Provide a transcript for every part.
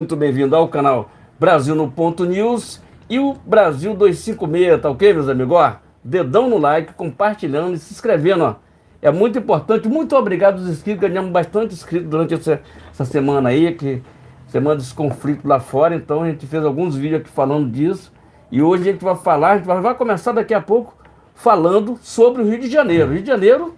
Muito bem-vindo ao canal Brasil no Ponto News e o Brasil 256, tá ok, meus amigos? Ó, dedão no like, compartilhando e se inscrevendo, ó. É muito importante. Muito obrigado aos inscritos, ganhamos bastante inscritos durante essa semana aí, que semana desse conflito lá fora, então a gente fez alguns vídeos aqui falando disso. E hoje a gente vai falar, vai começar daqui a pouco falando sobre o Rio de Janeiro. Rio de Janeiro,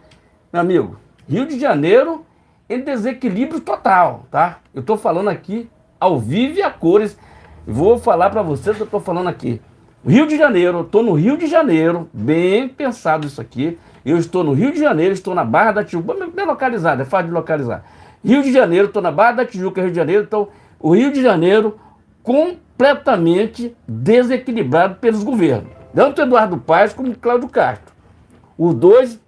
meu amigo, Rio de Janeiro em desequilíbrio total, tá? Eu tô falando aqui ao vivo e a cores. Vou falar para vocês que eu estou falando aqui. Rio de Janeiro, eu estou no Rio de Janeiro, bem pensado isso aqui. Eu estou no Rio de Janeiro, estou na Barra da Tijuca, bem localizado, é fácil de localizar. Rio de Janeiro, estou na Barra da Tijuca, Rio de Janeiro, então o Rio de Janeiro completamente desequilibrado pelos governos. Tanto Eduardo Paes como Cláudio Castro. Os dois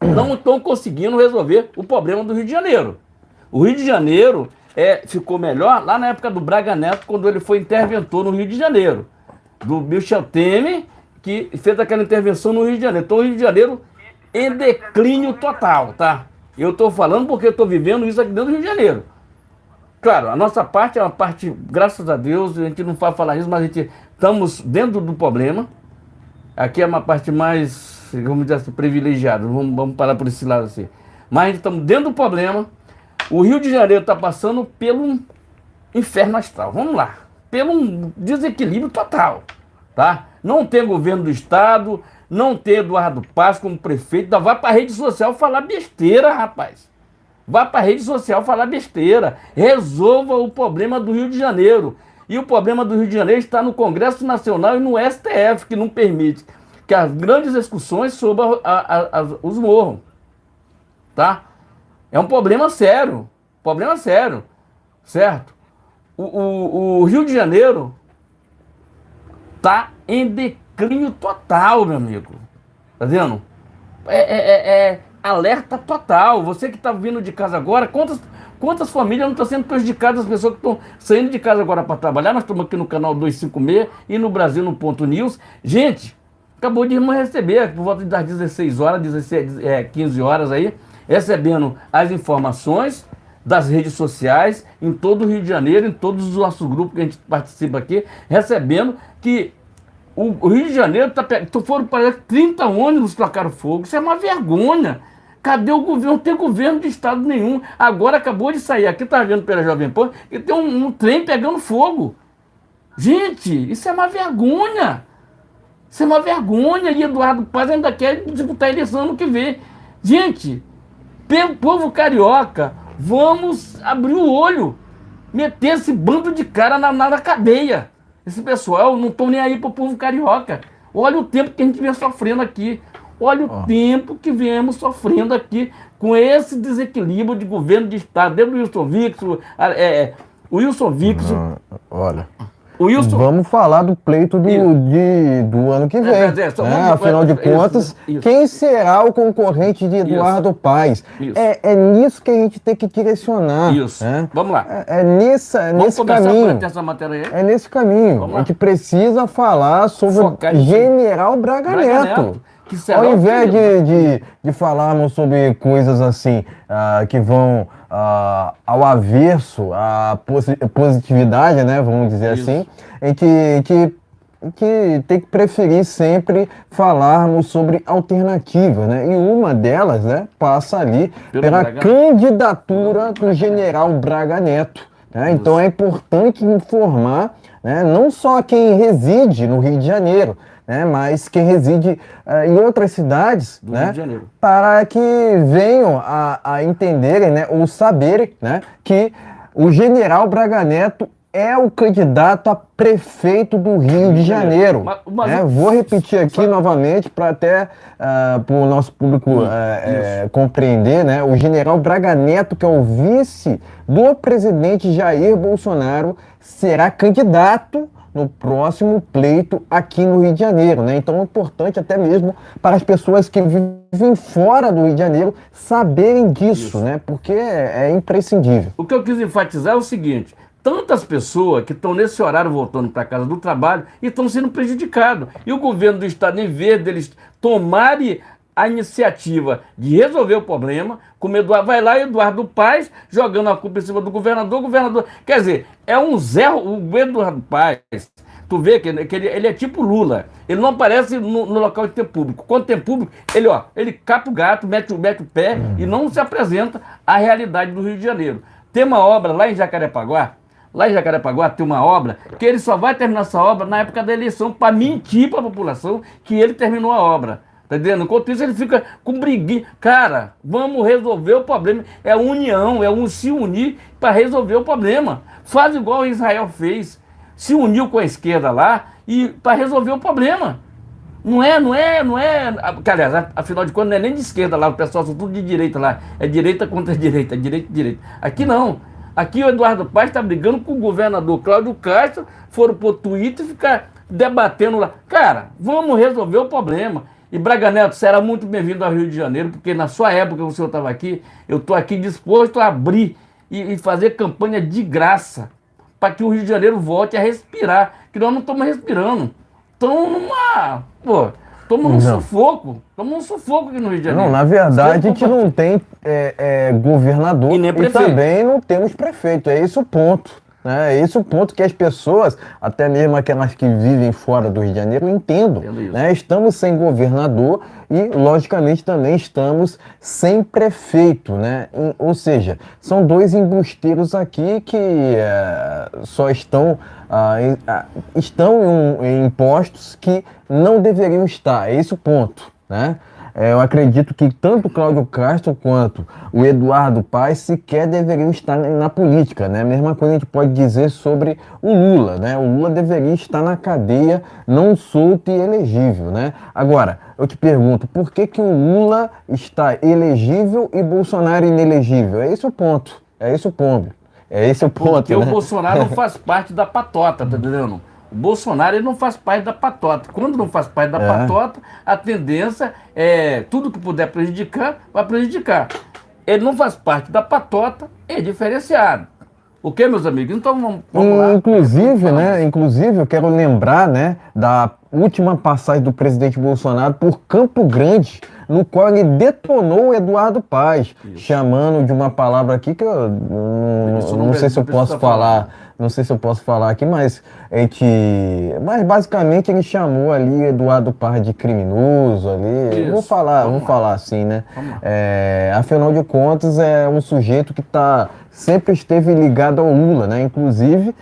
não estão conseguindo resolver o problema do Rio de Janeiro. O Rio de Janeiro ficou melhor lá na época do Braga Neto, quando ele foi interventor no Rio de Janeiro. Do Michel Temer, que fez aquela intervenção no Rio de Janeiro. Então o Rio de Janeiro em declínio total, tá? Eu estou falando porque eu estou vivendo isso aqui dentro do Rio de Janeiro. Claro, a nossa parte é uma parte, graças a Deus, a gente não vai falar isso, mas a gente estamos dentro do problema. Aqui é uma parte mais, vamos dizer assim, privilegiada. Vamos parar por esse lado assim. Mas a gente estamos dentro do problema. O Rio de Janeiro está passando pelo inferno astral. Vamos lá. Pelo desequilíbrio total, tá? Não tem governo do estado, não tem Eduardo Paes como prefeito. Ainda vai para a rede social falar besteira, rapaz. Vai para a rede social falar besteira. Resolva o problema do Rio de Janeiro. E o problema do Rio de Janeiro está no Congresso Nacional e no STF, que não permite que as grandes discussões sobre os morros, tá? É um problema sério, certo? O Rio de Janeiro está em declínio total, meu amigo. Tá vendo? Alerta total. Você que está vindo de casa agora, quantas famílias não estão sendo prejudicadas, as pessoas que estão saindo de casa agora para trabalhar? Nós estamos aqui no canal 256 e no Brasil no Ponto News. Gente, acabou de receber, por volta das 16 horas, 15 horas aí, recebendo as informações das redes sociais em todo o Rio de Janeiro, em todos os nossos grupos que a gente participa aqui, recebendo que o Rio de Janeiro foram para 30 ônibus tocaram fogo. Isso é uma vergonha. Cadê o governo? Não tem governo de estado nenhum. Agora acabou de sair aqui, tá vendo pela Jovem Pan, que tem um trem pegando fogo. Gente, isso é uma vergonha. Isso é uma vergonha. E Eduardo Paes ainda quer disputar a eleição ano que vem. Gente, pelo povo carioca, vamos abrir o olho, meter esse bando de cara na cadeia. Esse pessoal não estão nem aí pro povo carioca. Olha o tempo que a gente vem sofrendo aqui. Olha o tempo que viemos sofrendo aqui com esse desequilíbrio de governo de estado. Desde o Wilson Witzel, o Wilson Witzel. Olha. Wilson... Vamos falar do pleito do ano que vem. Afinal de contas, quem será o concorrente de Eduardo Paes? É nisso que a gente tem que direcionar. Isso. Vamos lá. Nesse caminho. Essa matéria aí? É nesse caminho. A gente precisa falar sobre o General Braga Neto. Ao invés de falarmos sobre coisas assim, que vão ao avesso, à positividade, né, vamos dizer assim, a gente tem que preferir sempre falarmos sobre alternativas, né? E uma delas, né, passa ali pela candidatura do General Braga Neto. Né? Então é importante informar, né, não só quem reside no Rio de Janeiro, né, mas quem reside em outras cidades, né, para que venham a entenderem, né, ou saberem, né, que o General Braga Neto é o candidato a prefeito do Rio de Janeiro. Vou repetir aqui novamente para até para o nosso público compreender, né? O General Braga Neto, que é o vice do presidente Jair Bolsonaro, será candidato no próximo pleito aqui no Rio de Janeiro, né? Então é importante até mesmo para as pessoas que vivem fora do Rio de Janeiro saberem disso, né? Porque é imprescindível. O que eu quis enfatizar é o seguinte: tantas pessoas que estão nesse horário voltando para casa do trabalho e estão sendo prejudicados. E o governo do estado, em vez deles tomarem a iniciativa de resolver o problema, como Eduardo, vai lá Eduardo Paes jogando a culpa em cima do governador, quer dizer, é um Zé, o Eduardo Paes, tu vê que ele é tipo Lula, ele não aparece no local de ter público, quando tem público, ele capa o gato, mete o pé e não se apresenta à realidade do Rio de Janeiro. Tem uma obra lá em Jacarepaguá tem uma obra que ele só vai terminar essa obra na época da eleição para mentir para a população que ele terminou a obra. Tá entendendo? Enquanto isso ele fica com briguinha. Cara, vamos resolver o problema. É união, se unir para resolver o problema. Faz igual Israel fez. Se uniu com a esquerda lá e para resolver o problema. Não é. Aliás, afinal de contas, não é nem de esquerda lá, o pessoal são tudo de direita lá. É direita contra direita, direita. Aqui não. Aqui o Eduardo Paes está brigando com o governador Cláudio Castro, foram pro Twitter ficar debatendo lá. Cara, vamos resolver o problema. E Braga Neto, você era muito bem-vindo ao Rio de Janeiro, porque na sua época que o senhor estava aqui, eu estou aqui disposto a abrir e fazer campanha de graça para que o Rio de Janeiro volte a respirar, que nós não estamos respirando. Estamos num sufoco aqui no Rio de Janeiro. Não, na verdade a gente não tem governador e também não temos prefeito, é esse o ponto. É esse o ponto que as pessoas, até mesmo aquelas que vivem fora do Rio de Janeiro, entendam. Né? Estamos sem governador e, logicamente, também estamos sem prefeito. Né? Ou seja, são dois embusteiros aqui que só estão em postos que não deveriam estar. É esse o ponto. Né? Eu acredito que tanto o Cláudio Castro quanto o Eduardo Paes sequer deveriam estar na política, né? A mesma coisa a gente pode dizer sobre o Lula, né? O Lula deveria estar na cadeia, não solto e elegível, né? Agora, eu te pergunto, por que o Lula está elegível e Bolsonaro inelegível? É esse o ponto, Porque né? o Bolsonaro não faz parte da patota, tá entendendo? O Bolsonaro ele não faz parte da patota. Quando não faz parte da patota, a tendência é tudo que puder prejudicar, vai prejudicar. Ele não faz parte da patota, é diferenciado. Ok, meus amigos? Então vamos lá. Inclusive, eu quero lembrar, né, da última passagem do presidente Bolsonaro por Campo Grande, no qual ele detonou o Eduardo Paes, chamando de uma palavra aqui que eu não sei se eu posso falar. Não sei se eu posso falar aqui, mas basicamente ele chamou ali Eduardo Paes de criminoso ali. Vamos falar assim, né? Afinal de contas, é um sujeito que sempre esteve ligado ao Lula, né? Inclusive,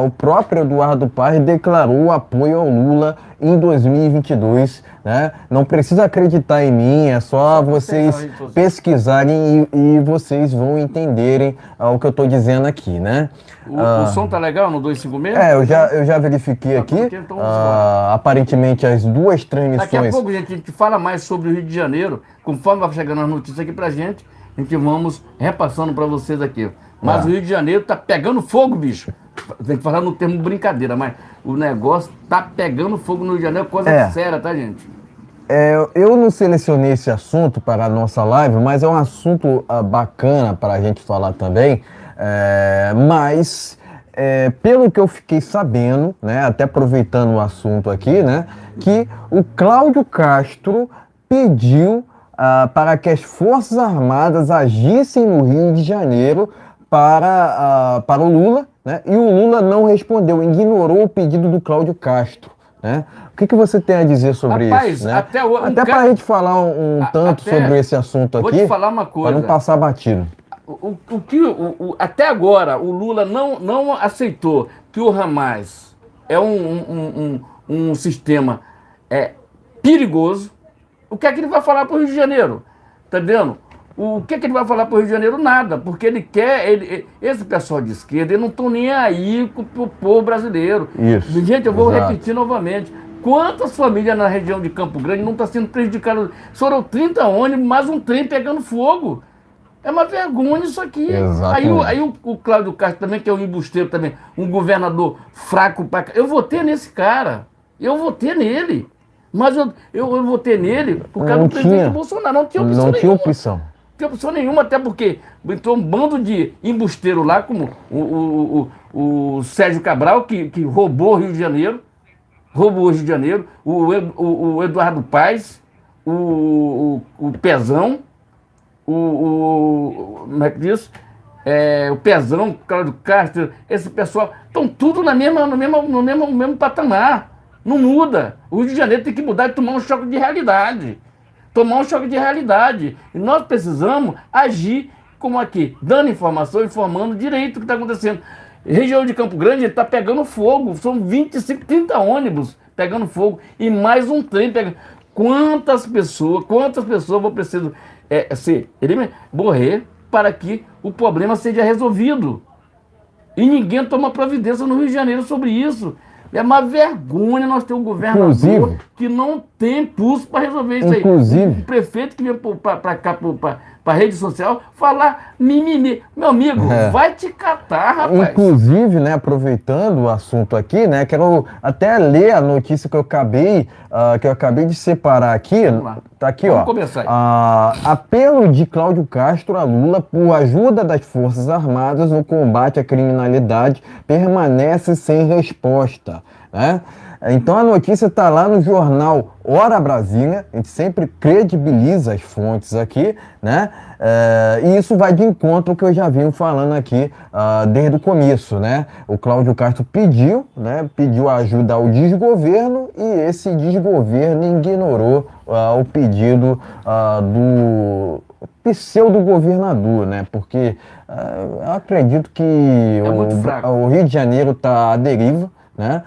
o próprio Eduardo Paes declarou apoio ao Lula em 2022, né? Não precisa acreditar em mim, é só vocês pesquisarem e vocês vão entenderem o que eu estou dizendo aqui, né? O som tá legal no 256? Eu já verifiquei aqui. Então aparentemente as duas transmissões... Daqui a pouco, gente, a gente fala mais sobre o Rio de Janeiro, conforme vai chegando as notícias aqui pra gente, a gente vamos repassando para vocês aqui. Mas o Rio de Janeiro tá pegando fogo, bicho. Tem que falar no termo brincadeira, mas o negócio tá pegando fogo no Rio de Janeiro, coisa séria, tá, gente? Eu não selecionei esse assunto para a nossa live, mas é um assunto bacana para a gente falar também. Mas, pelo que eu fiquei sabendo, né, até aproveitando o assunto aqui, né, que o Cláudio Castro pediu para que as Forças Armadas agissem no Rio de Janeiro para o Lula, né, e o Lula não respondeu, ignorou o pedido do Cláudio Castro. Né? O que você tem a dizer sobre isso? Né? Até para a gente falar tanto sobre esse assunto aqui, vou te falar uma coisa, para não passar batido. Até agora, o Lula não aceitou que o Hamas é um sistema perigoso. O que é que ele vai falar para o Rio de Janeiro? Tá entendendo? O que é que ele vai falar para o Rio de Janeiro? Nada, porque ele quer... esse pessoal de esquerda, eles não estão nem aí com o povo brasileiro. Isso, gente, eu vou repetir novamente. Quantas famílias na região de Campo Grande não estão sendo prejudicadas? Foram 30 ônibus, mais um trem pegando fogo. É uma vergonha isso aqui. Aí o Cláudio Castro também, que é um embusteiro também, um governador fraco pra... Eu votei nesse cara. Eu votei nele. Mas eu votei nele por causa do presidente Bolsonaro. Não tinha opção nenhuma. Não tinha opção. Não tinha opção nenhuma, até porque entrou um bando de embusteiro lá, como o Sérgio Cabral, que roubou o Rio de Janeiro. O Eduardo Paes, o Pezão, como é que diz? O Pezão, o Cláudio Castro, esse pessoal, estão tudo no mesmo patamar. Não muda. O Rio de Janeiro tem que mudar e tomar um choque de realidade. Tomar um choque de realidade. E nós precisamos agir como aqui, dando informação, informando direito o que está acontecendo. Região de Campo Grande está pegando fogo. São 25, 30 ônibus pegando fogo. E mais um trem pegando. Quantas pessoas vão precisar morrer para que o problema seja resolvido? E ninguém toma providência no Rio de Janeiro sobre isso. É uma vergonha nós ter um governador que não tem pulso para resolver isso aí. O prefeito que vem para cá, para a rede social, falar mimimi. Meu amigo, vai te catar, rapaz. Inclusive, né, aproveitando o assunto aqui, né, quero até ler a notícia que eu acabei de separar aqui. Tá aqui, Vamos começar aí. Apelo de Cláudio Castro a Lula por ajuda das Forças Armadas no combate à criminalidade permanece sem resposta, né? Então a notícia está lá no jornal Hora Brasília, a gente sempre credibiliza as fontes aqui, né? E isso vai de encontro ao que eu já venho falando aqui desde o começo, né? O Cláudio Castro pediu ajuda ao desgoverno e esse desgoverno ignorou o pedido do pseudo-governador, né? Porque eu acredito que o Rio de Janeiro está à deriva, né?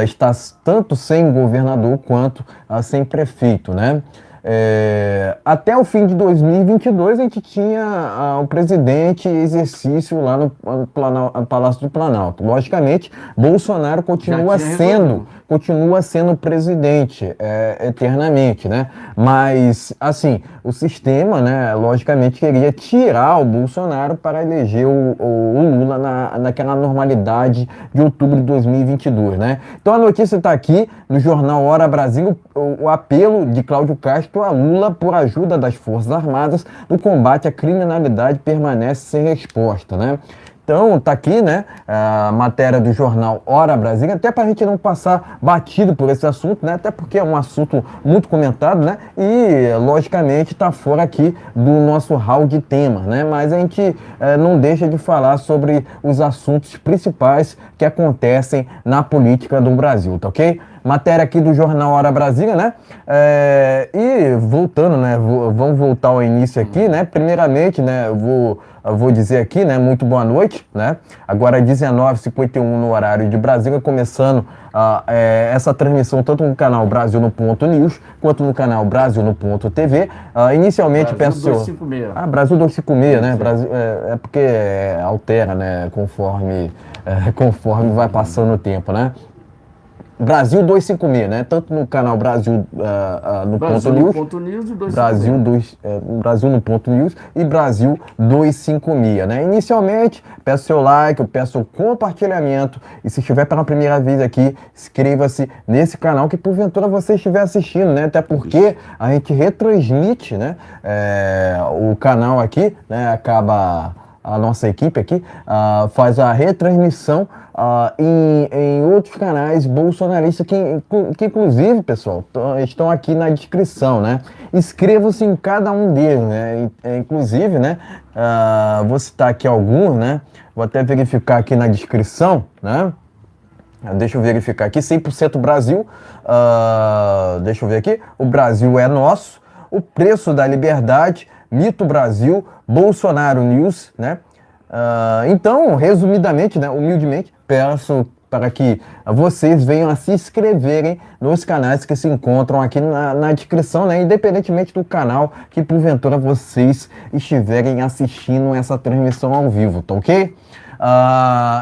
Está tanto sem governador quanto sem prefeito, né? Até o fim de 2022 a gente tinha o presidente em exercício lá no Palácio do Planalto. Logicamente, Bolsonaro continua sendo presidente eternamente, né? Mas, assim, o sistema, né, logicamente queria tirar o Bolsonaro para eleger o Lula naquela normalidade de outubro de 2022, né? Então a notícia está aqui no jornal Hora Brasil, o apelo de Cláudio Castro a Lula por ajuda das Forças Armadas no combate à criminalidade permanece sem resposta, né? Então, tá aqui, né, a matéria do jornal Hora Brasília, até para a gente não passar batido por esse assunto, né, até porque é um assunto muito comentado, né, e, logicamente, está fora aqui do nosso hall de tema, né, mas a gente não deixa de falar sobre os assuntos principais que acontecem na política do Brasil, tá ok? Matéria aqui do jornal Hora Brasília, né, e voltando, né, vamos voltar ao início aqui, né, primeiramente, né, eu vou dizer aqui, né, muito boa noite, né, agora 19h51 no horário de Brasília, começando essa transmissão tanto no canal Brasil no Ponto News, quanto no canal Brasil no Ponto TV, inicialmente Brasil pensou... 256. Brasil 256, né, Brasil, porque altera, né, conforme vai passando o tempo, né. Brasil 256, né? Tanto no canal Brasil no Ponto News, Brasil no Ponto News e Brasil 256, né? Inicialmente, peço seu like, eu peço o compartilhamento e se estiver pela primeira vez aqui, inscreva-se nesse canal que porventura você estiver assistindo, né? Até porque a gente retransmite, né? O canal aqui, né? Acaba... A nossa equipe aqui faz a retransmissão em outros canais bolsonaristas que inclusive, pessoal, estão aqui na descrição, né? Inscrevam-se em cada um deles, né? Inclusive, né? Vou citar aqui alguns, né? Vou até verificar aqui na descrição, né? Deixa eu verificar aqui, 100% Brasil, deixa eu ver aqui, o Brasil é nosso, o preço da liberdade, Mito Brasil, Bolsonaro News, né? Então, resumidamente, né, humildemente, peço para que vocês venham a se inscreverem nos canais que se encontram aqui na descrição, né? Independentemente do canal que porventura vocês estiverem assistindo essa transmissão ao vivo, tá ok?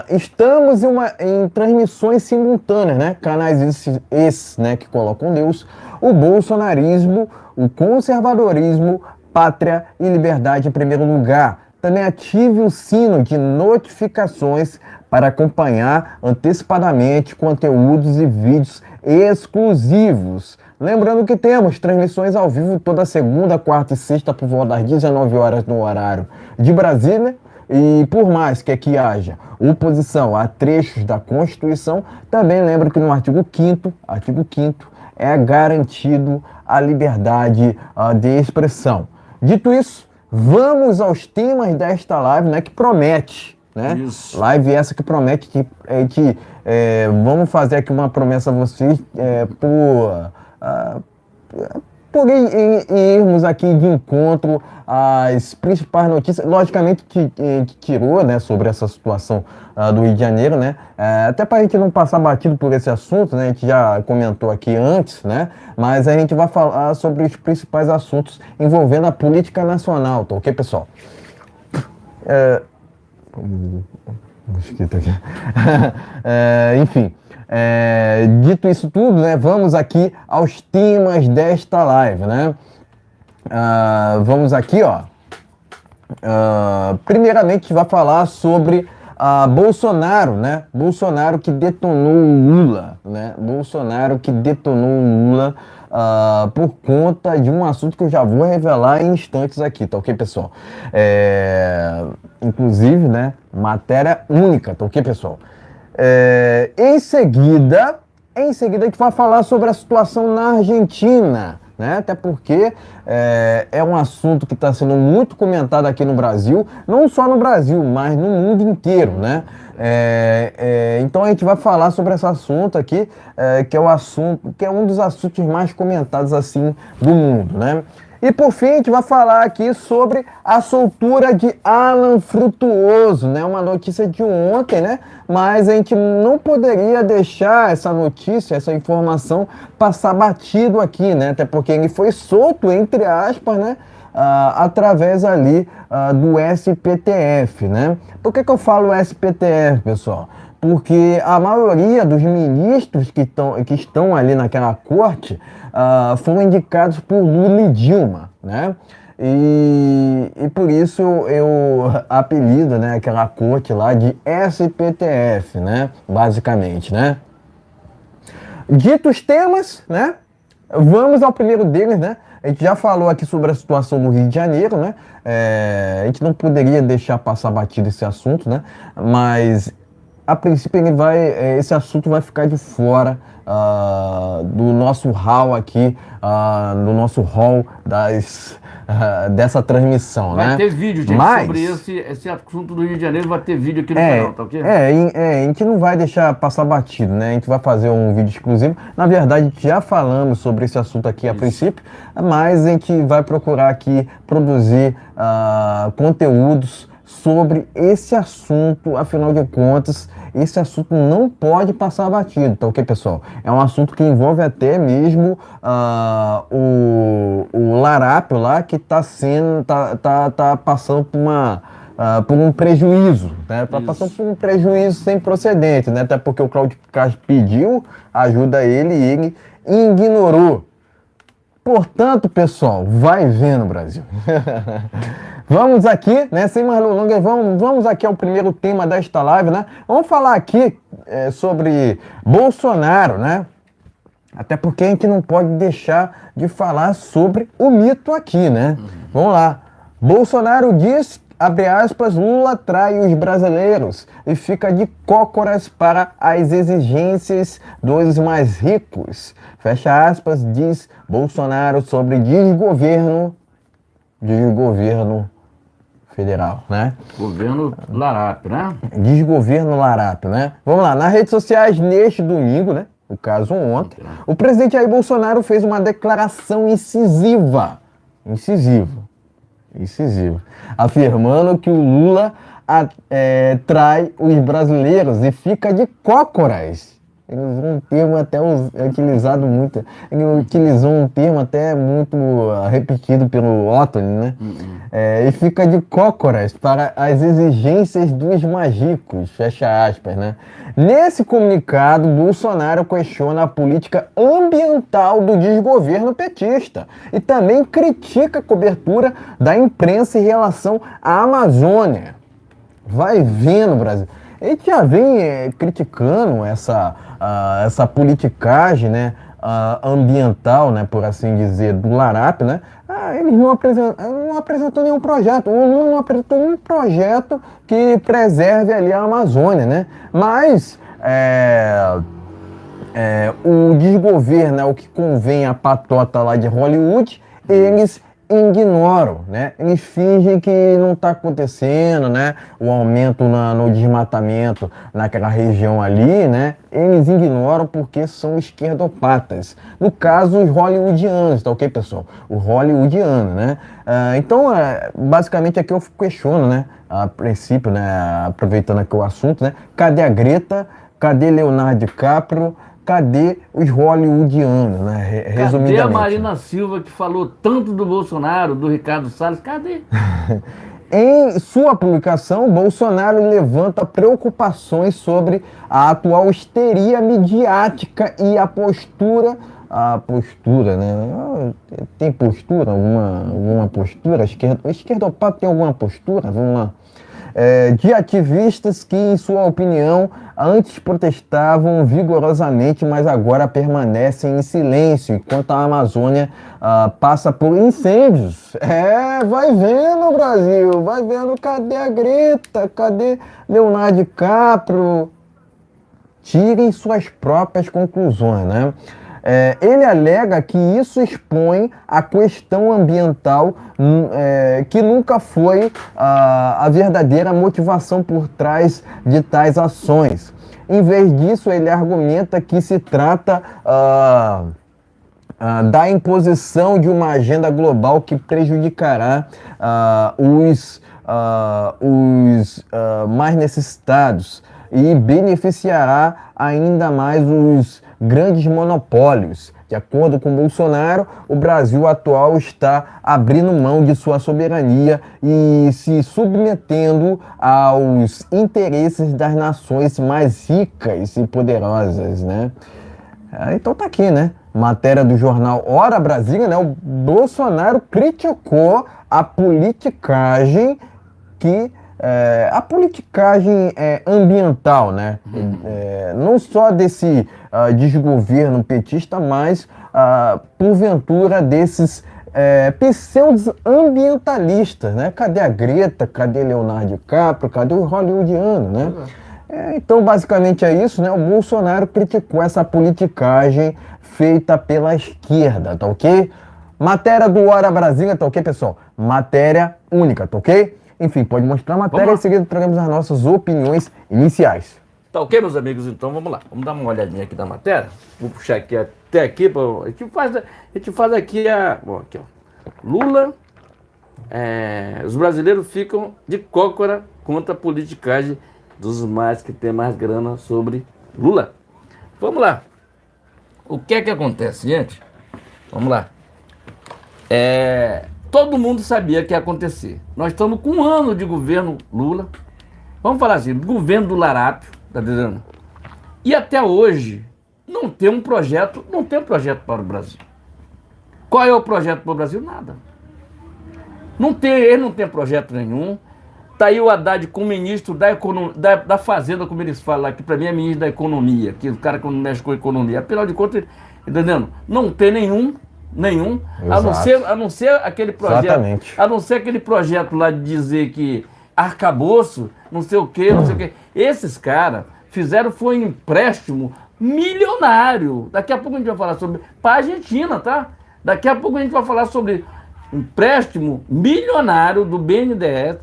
Estamos em transmissões simultâneas, né? Canais esses, né, que colocam Deus, o bolsonarismo, o conservadorismo, pátria e liberdade em primeiro lugar. Também ative o sino de notificações para acompanhar antecipadamente conteúdos e vídeos exclusivos. Lembrando que temos transmissões ao vivo toda segunda, quarta e sexta por volta das 19 horas no horário de Brasília. E por mais que aqui haja oposição a trechos da Constituição, também lembro que no artigo 5º é garantido a liberdade de expressão. Dito isso, vamos aos temas desta live, né, que promete, né? Isso. Live essa que promete que vamos fazer aqui uma promessa a vocês por irmos aqui de encontro às principais notícias, logicamente que tirou, né, sobre essa situação do Rio de Janeiro, né, até para a gente não passar batido por esse assunto, né, a gente já comentou aqui antes, né, mas a gente vai falar sobre os principais assuntos envolvendo a política nacional, tá ok, pessoal? Mosquito aqui. Enfim. Dito isso tudo, né, vamos aqui aos temas desta live, né? Vamos aqui, ó. Primeiramente, a gente vai falar sobre Bolsonaro, né? Bolsonaro que detonou o Lula, né? Bolsonaro que detonou o Lula por conta de um assunto que eu já vou revelar em instantes aqui, tá ok, pessoal? Inclusive, né, matéria única, tá ok, pessoal? Em seguida a gente vai falar sobre a situação na Argentina, né? Até porque é um assunto que está sendo muito comentado aqui no Brasil, não só no Brasil, mas no mundo inteiro, né? Então a gente vai falar sobre esse assunto aqui, que é um dos assuntos mais comentados assim do mundo, né? E por fim, a gente vai falar aqui sobre a soltura de Alan Frutuoso, né? Uma notícia de ontem, né? Mas a gente não poderia deixar essa notícia, essa informação passar batido aqui, né? Até porque ele foi solto, entre aspas, né? Através ali do SPTF, né? Por que eu falo SPTF, pessoal? Porque a maioria dos ministros que estão ali naquela corte foram indicados por Lula e Dilma, né? E por isso eu apelido, né, aquela corte lá de SPTF, né? Basicamente, né? Ditos temas, né? Vamos ao primeiro deles, né? A gente já falou aqui sobre a situação no Rio de Janeiro, né? A gente não poderia deixar passar batido esse assunto, né? Mas a princípio esse assunto vai ficar de fora do nosso hall aqui, do nosso hall dessa transmissão, vai, né? Vai ter vídeo, gente, sobre esse assunto do Rio de Janeiro, vai ter vídeo aqui no canal, tá ok? A gente não vai deixar passar batido, né? A gente vai fazer um vídeo exclusivo. Na verdade, a gente já falamos sobre esse assunto aqui a princípio, mas a gente vai procurar aqui produzir conteúdos sobre esse assunto. Afinal de contas, esse assunto não pode passar batido, tá ok, pessoal? É um assunto que envolve até mesmo o larápio lá, que tá passando por um prejuízo, né? Tá passando por um prejuízo sem precedente, né? Até porque o Cláudio Castro pediu ajuda a ele e ele ignorou. Portanto, pessoal, vai vendo, Brasil. Vamos aqui, né, sem mais delongas, vamos aqui ao primeiro tema desta live, né? Vamos falar aqui sobre Bolsonaro, né? Até porque a gente não pode deixar de falar sobre o mito aqui, né? Vamos lá. Bolsonaro diz, abre aspas, Lula trai os brasileiros e fica de cócoras para as exigências dos mais ricos. Fecha aspas, diz Bolsonaro sobre desgoverno federal, né? Governo larápio, né? Desgoverno larápio, né? Vamos lá, nas redes sociais neste domingo, né? No caso ontem, o presidente Jair Bolsonaro fez uma declaração incisiva, afirmando que o Lula trai os brasileiros e fica de cócoras. Ele usou um termo até utilizado muito. Ele utilizou um termo até muito repetido pelo Ottoni, né? E fica de cócoras para as exigências dos mais ricos, fecha aspas, né? Nesse comunicado, Bolsonaro questiona a política ambiental do desgoverno petista e também critica a cobertura da imprensa em relação à Amazônia. Vai vendo, Brasil. A gente já vem criticando essa politicagem, né, ambiental, né, por assim dizer, do larápio, né? Eles não apresentou nenhum projeto, não apresentou um projeto que preserve ali a Amazônia, né? Mas o desgoverno é o que convém à patota lá de Hollywood, eles ignoram, né? Eles fingem que não está acontecendo, né? O aumento no desmatamento naquela região ali, né? Eles ignoram porque são esquerdopatas. No caso, os hollywoodianos, tá ok, pessoal? O hollywoodiano, né? Então, basicamente aqui eu questiono, né? A princípio, né? Aproveitando aqui o assunto, né? Cadê a Greta? Cadê Leonardo DiCaprio? Cadê os hollywoodianos, né? Resumidamente. Cadê a Marina Silva, que falou tanto do Bolsonaro, do Ricardo Salles? Cadê? Em sua publicação, Bolsonaro levanta preocupações sobre a atual histeria midiática e a postura, né? Tem postura? Alguma postura? Esquerdopata tem alguma postura? Vamos lá. De ativistas que, em sua opinião, antes protestavam vigorosamente, mas agora permanecem em silêncio, enquanto a Amazônia passa por incêndios. Vai vendo, Brasil, vai vendo, cadê a Greta, cadê Leonardo DiCaprio? Tirem suas próprias conclusões, né? Ele alega que isso expõe a questão ambiental que nunca foi a verdadeira motivação por trás de tais ações. Em vez disso, ele argumenta que se trata da imposição de uma agenda global que prejudicará os mais necessitados e beneficiará ainda mais os grandes monopólios. De acordo com Bolsonaro, o Brasil atual está abrindo mão de sua soberania e se submetendo aos interesses das nações mais ricas e poderosas, né? Então tá aqui, né? Matéria do jornal Hora Brasília, né? O Bolsonaro criticou a politicagem a politicagem ambiental, né? Não só desse desgoverno petista, mas porventura desses pseudos ambientalistas, né? Cadê a Greta? Cadê Leonardo DiCaprio? Cadê o hollywoodiano, né? Então, basicamente é isso, né? O Bolsonaro criticou essa politicagem feita pela esquerda, tá ok? Matéria do Hora Brasília, tá ok, pessoal? Matéria única, tá ok? Enfim, pode mostrar a matéria e em seguida traremos as nossas opiniões iniciais. Tá ok, meus amigos? Então vamos lá. Vamos dar uma olhadinha aqui na matéria. Vou puxar aqui até aqui. A gente faz aqui aqui, ó. Lula. Os brasileiros ficam de cócora contra a politicagem dos mais que tem mais grana sobre Lula. Vamos lá. O que é que acontece, gente? Vamos lá. Todo mundo sabia que ia acontecer. Nós estamos com 1 ano de governo Lula. Vamos falar assim, governo do Larápio, tá entendendo? E até hoje não tem um projeto para o Brasil. Qual é o projeto para o Brasil? Nada. Ele não tem projeto nenhum. Tá aí o Haddad com o ministro da Fazenda, como eles falam lá, que para mim é ministro da Economia, que o cara que não mexe com a economia. Afinal de contas, entendendo? Não tem nenhum, a não ser aquele projeto, exatamente. A não ser aquele projeto lá de dizer que arcabouço, não sei o quê. Esses caras foi um empréstimo milionário. Daqui a pouco a gente vai falar sobre, para a Argentina, tá? Daqui a pouco a gente vai falar sobre empréstimo milionário do BNDES,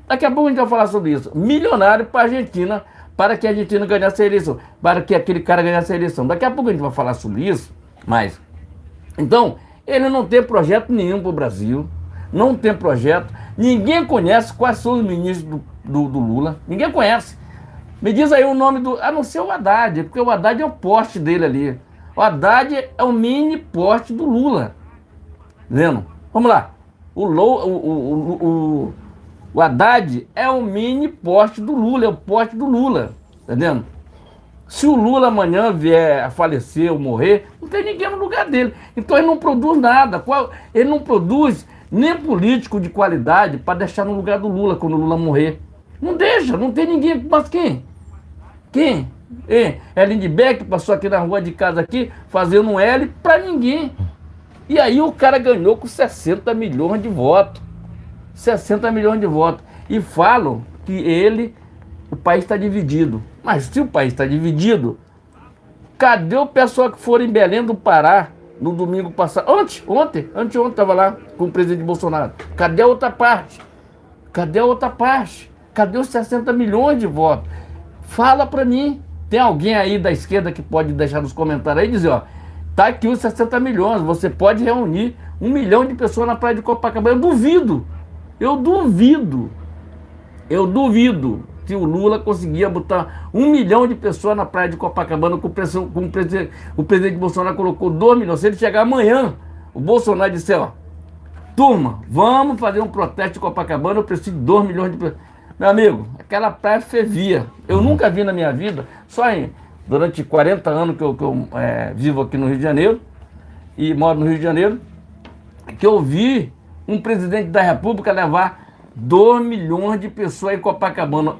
daqui a pouco a gente vai falar sobre isso, milionário para a Argentina, para que a Argentina ganhasse a eleição, para que aquele cara ganhasse a eleição. Daqui a pouco a gente vai falar sobre isso. Mas, então, ele não tem projeto nenhum para o Brasil, não tem projeto, ninguém conhece quais são os ministros do Lula, ninguém conhece. Me diz aí o nome a não ser o Haddad, porque o Haddad é o poste dele ali. O Haddad é o mini poste do Lula. Vendo? Vamos lá. O Haddad é o mini poste do Lula, é o poste do Lula. Entendendo? Se o Lula amanhã vier a falecer ou morrer, não tem ninguém no lugar dele. Então ele não produz nada. Ele não produz nem político de qualidade para deixar no lugar do Lula quando o Lula morrer. Não deixa, não tem ninguém. Mas quem? Quem? Lindbergh passou aqui na rua de casa aqui, fazendo um L para ninguém. E aí o cara ganhou com 60 milhões de votos. 60 milhões de votos. E falam que o país está dividido. Mas se o país está dividido, Cadê o pessoal que for em Belém do Pará no domingo passado? Anteontem estava lá com o presidente Bolsonaro. Cadê a outra parte? Cadê a outra parte? Cadê os 60 milhões de votos? Fala para mim. Tem alguém aí da esquerda que pode deixar nos comentários aí e dizer, ó, tá aqui os 60 milhões, você pode reunir 1 milhão de pessoas na praia de Copacabana. Eu duvido que o Lula conseguia botar 1 milhão de pessoas na praia de Copacabana com o presidente Bolsonaro colocou 2 milhões. Se ele chegar amanhã, o Bolsonaro disser, ó, turma, vamos fazer um protesto de Copacabana, eu preciso de 2 milhões de pessoas. Meu amigo, aquela praia fervia. Eu nunca vi na minha vida, durante 40 anos que eu vivo aqui no Rio de Janeiro, e moro no Rio de Janeiro, que eu vi um presidente da República levar 2 milhões de pessoas em Copacabana.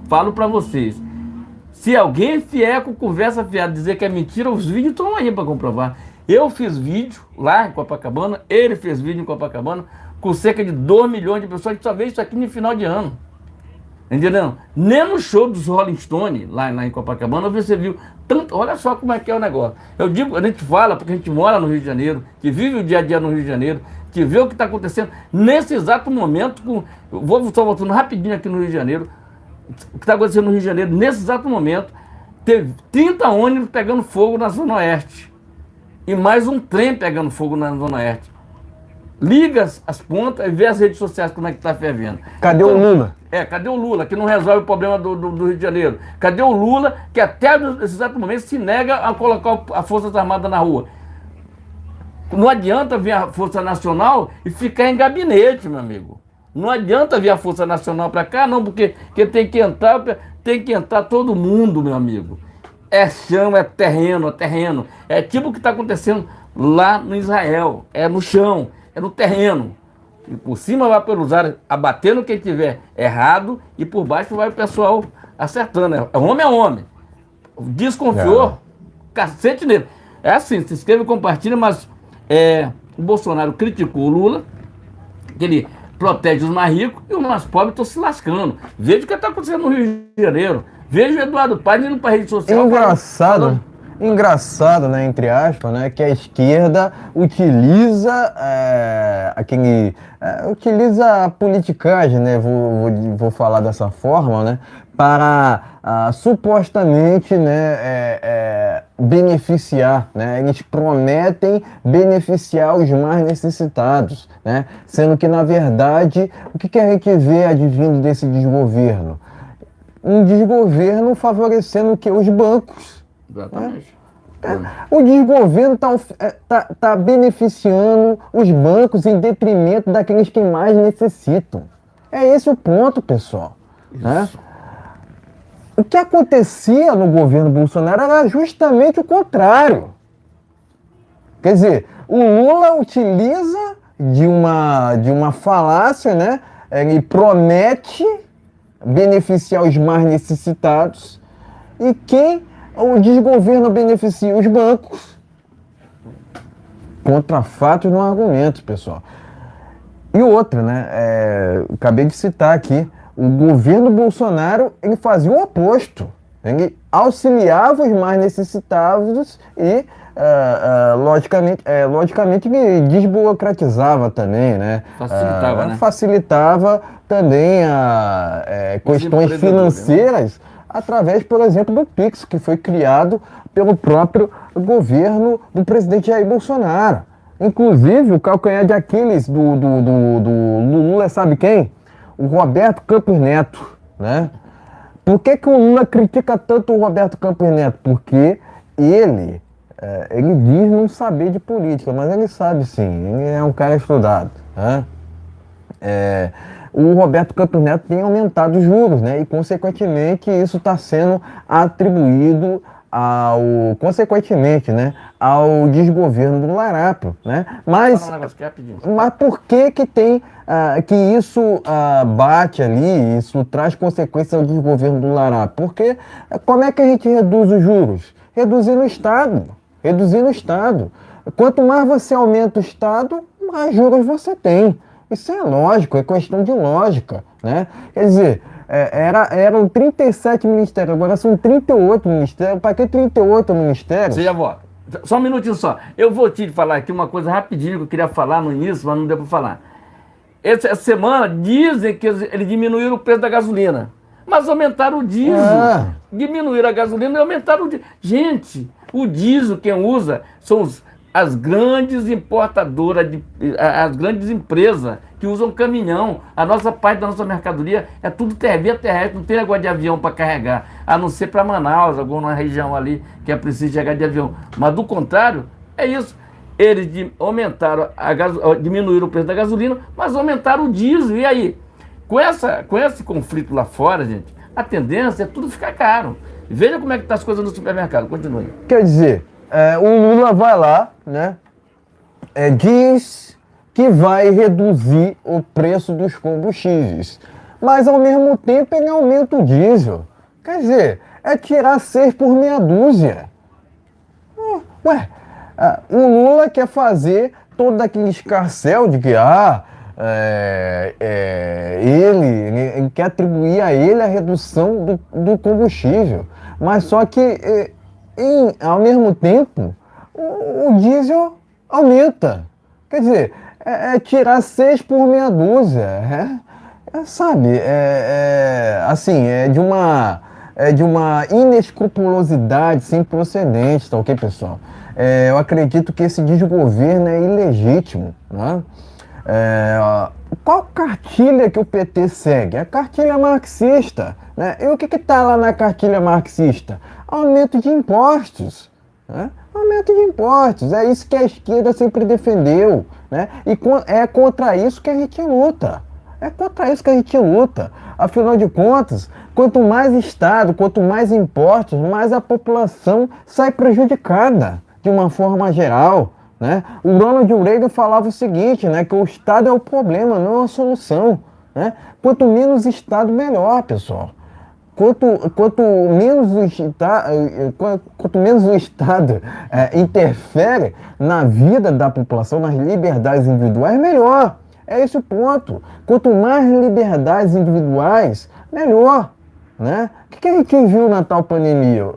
Falo pra vocês, se alguém vier com conversa fiada dizer que é mentira, os vídeos estão aí pra comprovar. Eu fiz vídeo lá em Copacabana, ele fez vídeo em Copacabana, com cerca de 2 milhões de pessoas, que só vê isso aqui no final de ano. Entendeu? Nem no show dos Rolling Stones, lá em Copacabana, você viu tanto. Olha só como é que é o negócio. Eu digo, a gente fala porque a gente mora no Rio de Janeiro, que vive o dia a dia no Rio de Janeiro, que vê o que está acontecendo nesse exato momento. Eu vou só voltando rapidinho aqui no Rio de Janeiro. O que está acontecendo no Rio de Janeiro, nesse exato momento, teve 30 ônibus pegando fogo na Zona Oeste. E mais um trem pegando fogo na Zona Oeste. Liga as pontas e vê as redes sociais como é que está fervendo. Cadê o Lula? Cadê o Lula, que não resolve o problema do Rio de Janeiro? Cadê o Lula, que até nesse exato momento se nega a colocar as Forças Armadas na rua? Não adianta vir a Força Nacional e ficar em gabinete, meu amigo. Não adianta vir a Força Nacional para cá, não, porque tem que entrar todo mundo, meu amigo. É chão, é terreno. É tipo o que está acontecendo lá no Israel. É no chão, é no terreno. E por cima vai pelos ares, abatendo quem tiver errado, e por baixo vai o pessoal acertando. É homem. Desconfiou, cacete nele. É assim, se inscreve e compartilha, mas o Bolsonaro criticou o Lula, que ele protege os mais ricos e os mais pobres estão se lascando. Veja o que está acontecendo no Rio de Janeiro. Veja o Eduardo Paes indo para a rede social. Engraçado, né, entre aspas, né, que a esquerda utiliza utiliza a politicagem, né, vou falar dessa forma, né, para supostamente, né, beneficiar, né, eles prometem beneficiar os mais necessitados, né, sendo que na verdade o que a gente vê advindo desse desgoverno? Um desgoverno favorecendo o que? Os bancos. Exatamente. O desgoverno tá beneficiando os bancos em detrimento daqueles que mais necessitam. É esse o ponto, pessoal. Né? O que acontecia no governo Bolsonaro era justamente o contrário. Quer dizer, o Lula utiliza de uma falácia, né? Ele promete beneficiar os mais necessitados, e o desgoverno beneficia os bancos. Contra fatos não argumentos, pessoal. E outra, né? Acabei de citar aqui, o governo Bolsonaro, ele fazia o oposto. Ele auxiliava os mais necessitados e, logicamente, ele desburocratizava também, né? Facilitava também questões financeiras, através, por exemplo, do Pix, que foi criado pelo próprio governo do presidente Jair Bolsonaro. Inclusive, o calcanhar de Aquiles do Lula, sabe quem? O Roberto Campos Neto, né? Por que o Lula critica tanto o Roberto Campos Neto? Porque ele diz não saber de política, mas ele sabe sim, ele é um cara estudado, né? O Roberto Campos Neto tem aumentado os juros, né? E, consequentemente, isso está sendo atribuído consequentemente, né, ao desgoverno do Larápio, né? Mas por que tem que isso bate ali, isso traz consequências ao desgoverno do Larápio? Porque como é que a gente reduz os juros? Reduzindo o Estado. Quanto mais você aumenta o Estado, mais juros você tem. Isso é lógico, é questão de lógica, né? Quer dizer, Eram 37 ministérios, agora são 38 ministérios. Para que 38 ministérios? Você já volta. Só um minutinho só. Eu vou te falar aqui uma coisa rapidinho que eu queria falar no início, mas não deu para falar. Essa semana dizem que eles diminuíram o preço da gasolina, mas aumentaram o diesel. Diminuíram a gasolina e aumentaram o diesel. Gente, o diesel quem usa são as grandes importadoras, as grandes empresas que usam caminhão. A nossa parte da nossa mercadoria é tudo via terrestre, não tem negócio de avião para carregar, a não ser para Manaus, alguma região ali que é preciso chegar de avião. Mas do contrário, é isso. Eles aumentaram diminuíram o preço da gasolina, mas aumentaram o diesel. E aí? Com esse conflito lá fora, gente, a tendência é tudo ficar caro. Veja como é que estão as coisas no supermercado. Continue. Quer dizer, o Lula vai lá, né? Diz que vai reduzir o preço dos combustíveis, mas ao mesmo tempo ele aumenta o diesel. Quer dizer, é tirar 6 por meia dúzia. O Lula quer fazer todo aquele escarcéu de que ele quer atribuir a ele a redução do combustível, mas só que ao mesmo tempo o diesel aumenta. Quer dizer, tirar 6 por meia dúzia, sabe? Assim, é de uma inescrupulosidade sem precedentes, tá ok, pessoal? Eu acredito que esse desgoverno é ilegítimo, né? Qual cartilha que o PT segue? A cartilha marxista, né? E o que está lá na cartilha marxista? Aumento de impostos, né? Aumento de impostos, é isso que a esquerda sempre defendeu, né? E é contra isso que a gente luta. É contra isso que a gente luta. Afinal de contas, quanto mais Estado, quanto mais impostos, mais a população sai prejudicada de uma forma geral, né? O Ronald Reagan falava o seguinte, né? Que o Estado é o problema, não a solução, né? Quanto menos Estado, melhor, pessoal. Quanto menos o Estado interfere na vida da população, nas liberdades individuais, melhor. É esse o ponto. Quanto mais liberdades individuais, melhor, né? O que a gente viu na tal pandemia?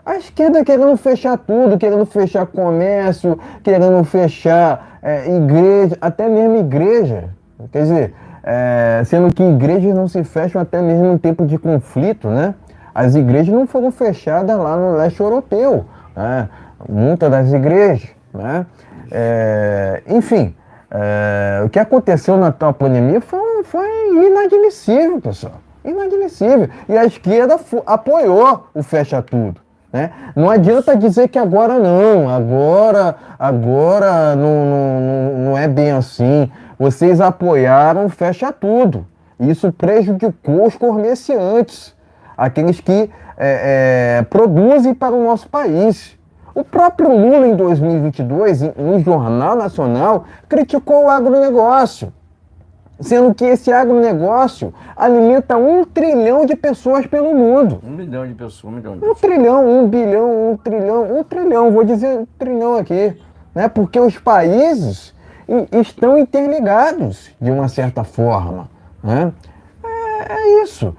A esquerda querendo fechar tudo, querendo fechar comércio, querendo fechar igreja, até mesmo igreja. Quer dizer, sendo que igrejas não se fecham até mesmo em tempo de conflito, né? As igrejas não foram fechadas lá no leste europeu, né? Muitas das igrejas, né? Enfim, o que aconteceu na tal pandemia foi inadmissível, pessoal. Inadmissível. E a esquerda apoiou o fecha tudo, né? Não adianta dizer que agora não, agora não é bem assim. Vocês apoiaram fecha tudo. Isso prejudicou os comerciantes, aqueles que produzem para o nosso país. O próprio Lula, em 2022, no Jornal Nacional, criticou o agronegócio, sendo que esse agronegócio alimenta 1 trilhão de pessoas pelo mundo. 1 milhão de pessoas, 1 milhão de pessoas. 1 trilhão, 1 bilhão, 1 trilhão, 1 trilhão, vou dizer 1 trilhão aqui, né? Porque os países estão interligados de uma certa forma, né? É isso.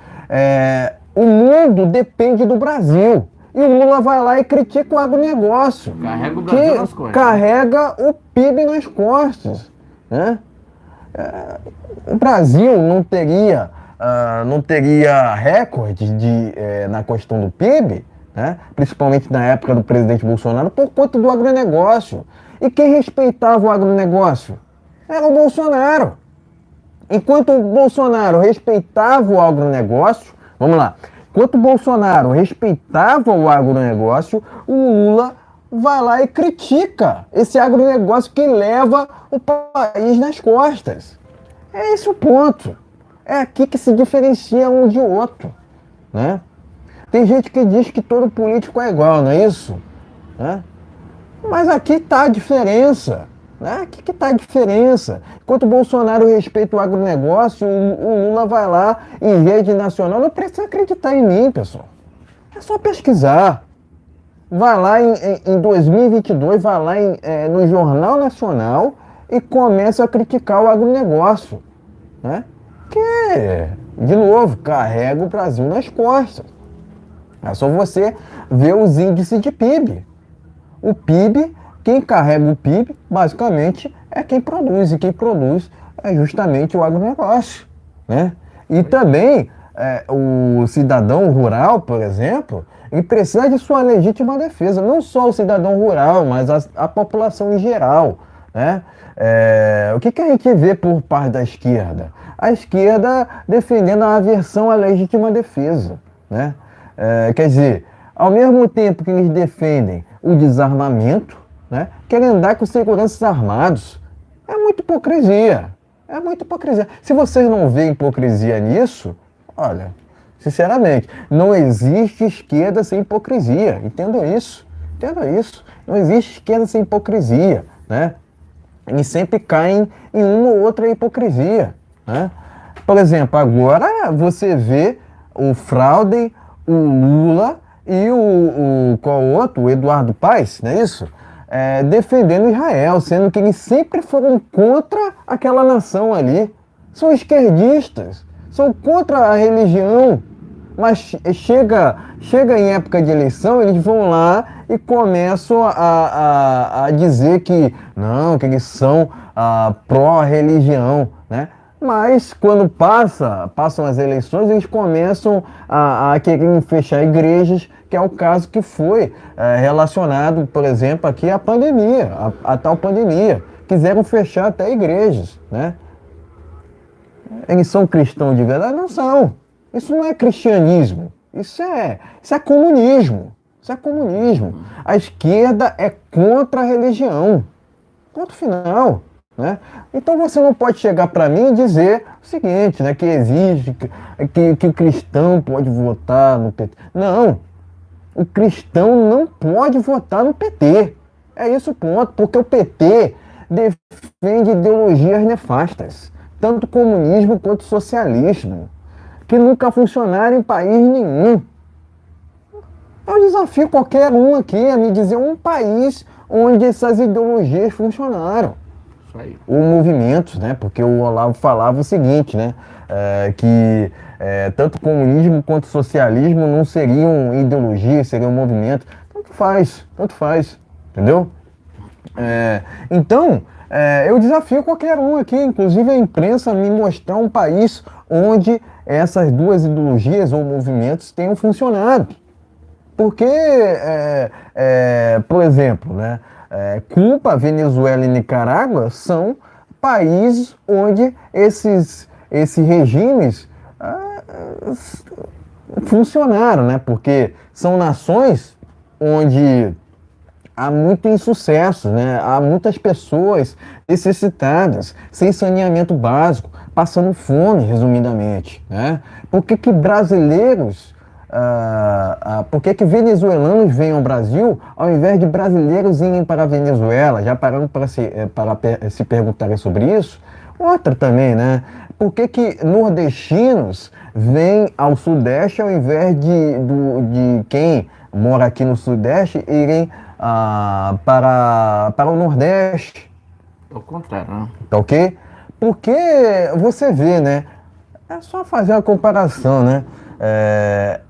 O mundo depende do Brasil. E o Lula vai lá e critica o agronegócio. Carrega o Brasil nas costas. Carrega o PIB nas costas, né? O Brasil não teria recorde na questão do PIB, né? Principalmente na época do presidente Bolsonaro, por conta do agronegócio. E quem respeitava o agronegócio? Era o Bolsonaro. Enquanto o Bolsonaro respeitava o agronegócio, vamos lá, enquanto o Bolsonaro respeitava o agronegócio, o Lula vai lá e critica esse agronegócio que leva o país nas costas. É esse o ponto. É aqui que se diferencia um de outro, né? Tem gente que diz que todo político é igual, não é isso? Né? Mas aqui está a diferença. Né? Aqui que está a diferença. Enquanto o Bolsonaro respeita o agronegócio, o Lula vai lá em rede nacional. Não precisa acreditar em mim, pessoal. É só pesquisar. Vai lá em 2022, vai lá no Jornal Nacional e começa a criticar o agronegócio. Né? que, de novo, carrega o Brasil nas costas. É só você ver os índices de PIB. O PIB, quem carrega o PIB, basicamente, é quem produz. E quem produz é justamente o agronegócio, né? E também o cidadão rural, por exemplo, ele precisa de sua legítima defesa. Não só o cidadão rural, mas a população em geral, né? O que a gente vê por parte da esquerda? A esquerda defendendo a aversão à legítima defesa, né? Quer dizer, ao mesmo tempo que eles defendem o desarmamento, né, querem andar com seguranças armados. É muita hipocrisia. É muita hipocrisia. Se vocês não veem hipocrisia nisso, olha, sinceramente, não existe esquerda sem hipocrisia. Entendam isso. Entendam isso. Não existe esquerda sem hipocrisia, né? Eles sempre caem em uma ou outra hipocrisia, né? Por exemplo, agora você vê o Frauden, o Lula e qual outro? O Eduardo Paes, não é isso? Defendendo Israel, sendo que eles sempre foram contra aquela nação ali. São esquerdistas, são contra a religião. Mas chega em época de eleição, eles vão lá e começam a dizer que não, que eles são pró-religião, né? Mas quando passam as eleições, eles começam a querer fechar igrejas, que é o caso que foi relacionado, por exemplo, aqui à pandemia, a tal pandemia. Quiseram fechar até igrejas, né? Eles são cristãos de verdade? Não são. Isso não é cristianismo. Isso é comunismo. Isso é comunismo. A esquerda é contra a religião. Ponto final. Né? Então você não pode chegar para mim e dizer o seguinte, né, que exige que o cristão pode votar no PT. Não, o cristão não pode votar no PT. É esse o ponto, porque o PT defende ideologias nefastas, tanto comunismo quanto socialismo, que nunca funcionaram em país nenhum. Eu desafio qualquer um aqui a me dizer um país onde essas ideologias funcionaram. Ou movimentos, né? Porque o Olavo falava o seguinte, né? Que tanto comunismo quanto socialismo não seriam ideologias, seriam movimentos. Tanto faz, entendeu? Então, eu desafio qualquer um aqui, inclusive a imprensa, a me mostrar um país onde essas duas ideologias ou movimentos tenham funcionado. Porque, por exemplo, né? Cuba, Venezuela e Nicarágua são países onde esses regimes funcionaram, né? Porque são nações onde há muito insucesso, né? Há muitas pessoas necessitadas, sem saneamento básico, passando fome, resumidamente, né? Por que brasileiros... por que venezuelanos vêm ao Brasil ao invés de brasileiros irem para a Venezuela? Já pararam para se perguntarem sobre isso? Outra também, né? Por que nordestinos vêm ao Sudeste ao invés de quem mora aqui no Sudeste irem para o Nordeste? Ao contrário, né? Tá ok? Porque você vê, né? É só fazer uma comparação, né?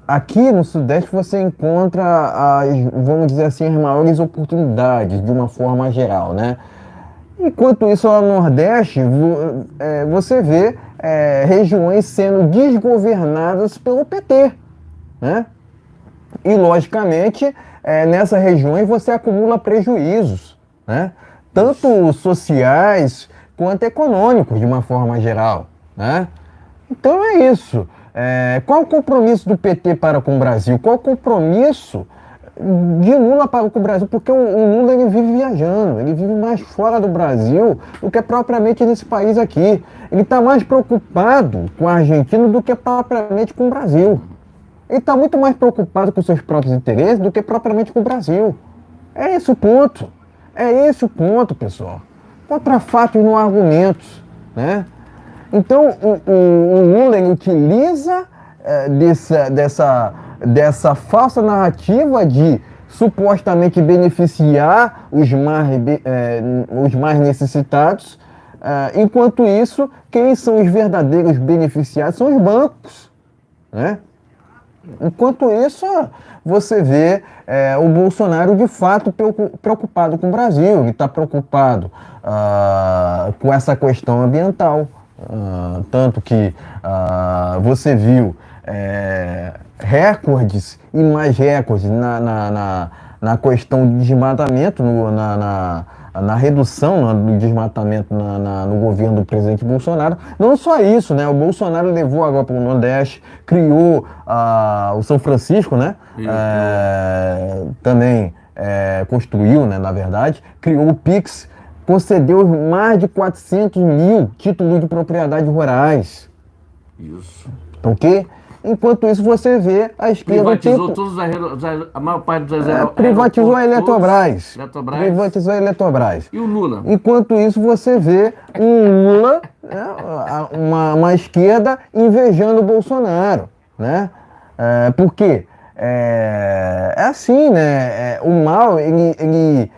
Aqui no Sudeste você encontra vamos dizer assim, as maiores oportunidades de uma forma geral, né? Enquanto isso, lá no Nordeste, você vê regiões sendo desgovernadas pelo PT, né? E, logicamente, nessas regiões você acumula prejuízos, né? Tanto sociais quanto econômicos, de uma forma geral, né? Então é isso. Qual o compromisso do PT para com o Brasil? Qual o compromisso de Lula para com o Brasil? Porque o Lula ele vive viajando, ele vive mais fora do Brasil do que propriamente nesse país aqui. Ele está mais preocupado com a Argentina do que propriamente com o Brasil. Ele está muito mais preocupado com seus próprios interesses do que propriamente com o Brasil. É esse o ponto. É esse o ponto, pessoal. Contra fatos e não argumentos, né? Então, o Lula utiliza dessa falsa narrativa de supostamente beneficiar os mais necessitados Enquanto isso, quem são os verdadeiros beneficiados são os bancos, né? Enquanto isso, você vê o Bolsonaro de fato preocupado com o Brasil, ele está preocupado com essa questão ambiental, tanto que você viu recordes e mais recordes na questão de desmatamento, na redução do desmatamento no governo do presidente Bolsonaro. Não só isso, né? O Bolsonaro levou agora para o Nordeste, criou o São Francisco, né? Também construiu, né, na verdade, criou o Pix, concedeu mais de 400 mil títulos de propriedade rurais. Isso. Ok? Enquanto isso, você vê a esquerda... Privatizou todos a maior parte dos privatizou a Eletrobras. Privatizou a Eletrobras. E o Lula? Enquanto isso, você vê um Lula, né, uma esquerda invejando o Bolsonaro, né? Porque é assim, né? O mal, ele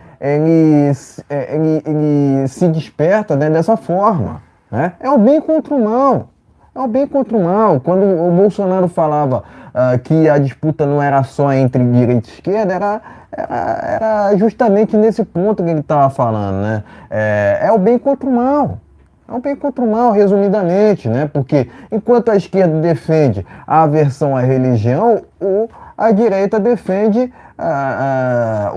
se desperta, né, dessa forma, né? É o bem contra o mal. É o bem contra o mal. Quando o Bolsonaro falava que a disputa não era só entre direita e esquerda, era justamente nesse ponto que ele estava falando, né? É o bem contra o mal. É o bem contra o mal, resumidamente, né? Porque enquanto a esquerda defende a aversão à religião, a direita defende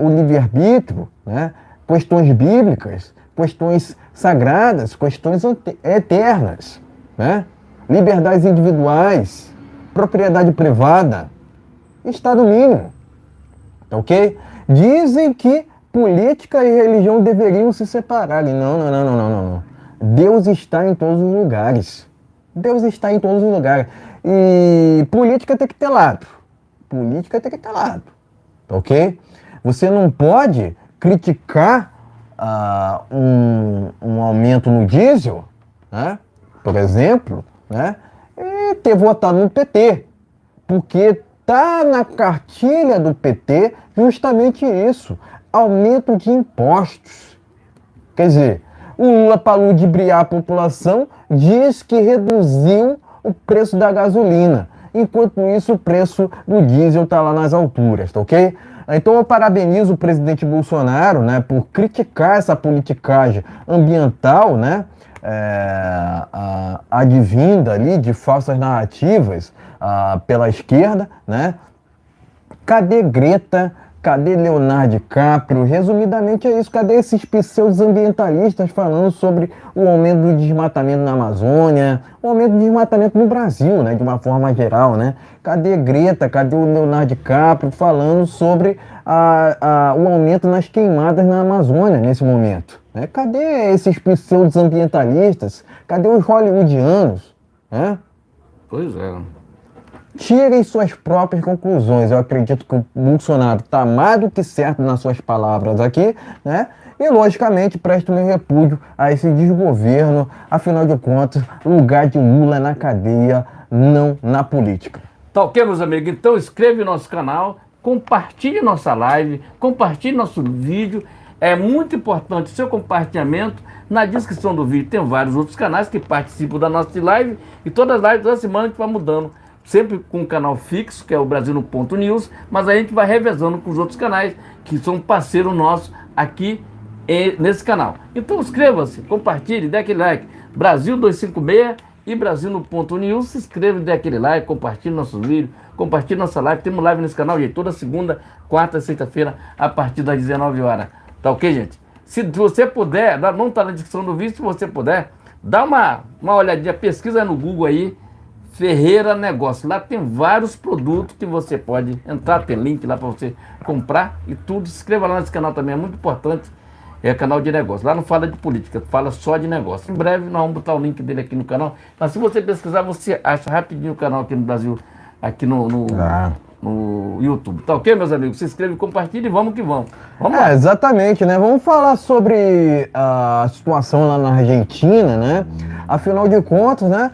o livre-arbítrio, né? Questões bíblicas, questões sagradas, questões eternas, né? Liberdades individuais, propriedade privada, Estado mínimo, ok? Dizem que política e religião deveriam se separar. Não. Deus está em todos os lugares. Deus está em todos os lugares. E política tem que ter lado. Política tem que ter lado, ok? Você não pode criticar um aumento no diesel, né? Por exemplo, né? E ter votado no PT, porque tá na cartilha do PT justamente isso, aumento de impostos. Quer dizer, o Lula, para ludibriar a população, diz que reduziu o preço da gasolina, enquanto isso o preço do diesel está lá nas alturas, tá ok? Então eu parabenizo o presidente Bolsonaro, né, por criticar essa politicagem ambiental, né, advinda ali de falsas narrativas pela esquerda, né? Cadê Greta? Cadê Leonardo DiCaprio? Resumidamente é isso. Cadê esses pseudo-ambientalistas falando sobre o aumento do desmatamento na Amazônia, o aumento do desmatamento no Brasil, né, de uma forma geral, né? Cadê Greta? Cadê o Leonardo DiCaprio falando sobre o aumento nas queimadas na Amazônia nesse momento? Né? Cadê esses pseudo-ambientalistas? Cadê os hollywoodianos? Né? Pois é. Tirem suas próprias conclusões. Eu acredito que o Bolsonaro está mais do que certo nas suas palavras aqui, né? E, logicamente, presto meu repúdio a esse desgoverno. Afinal de contas, o lugar de Lula é na cadeia, não na política. Tá ok, meus amigos? Então, inscreve no nosso canal, compartilhe nossa live, compartilhe nosso vídeo. É muito importante o seu compartilhamento. Na descrição do vídeo tem vários outros canais que participam da nossa live. E todas as lives da semana a gente vai mudando. Sempre com um canal fixo, que é o Brasil no Ponto News, mas a gente vai revezando com os outros canais, que são parceiros nossos aqui nesse canal. Então inscreva-se, compartilhe, dê aquele like. Brasil 256 e Brasil no Ponto News. Se inscreva, dê aquele like, compartilhe nossos vídeos, compartilhe nossa live. Temos live nesse canal, gente, toda segunda, quarta e sexta-feira, a partir das 19 horas. Tá ok, gente? Se você puder, não está na descrição do vídeo, se você puder, dá uma olhadinha, pesquisa no Google aí, Ferreira Negócio. Lá tem vários produtos que você pode entrar, tem link lá para você comprar e tudo. Se inscreva lá nesse canal também, é muito importante. É canal de negócio. Lá não fala de política, fala só de negócio. Em breve nós vamos botar o link dele aqui no canal. Mas se você pesquisar, você acha rapidinho o canal aqui no Brasil, aqui no YouTube. Tá ok, meus amigos? Se inscreve, compartilhe e vamos que vamos. Vamos lá. Exatamente, né? Vamos falar sobre a situação lá na Argentina, né? Afinal de contas, né?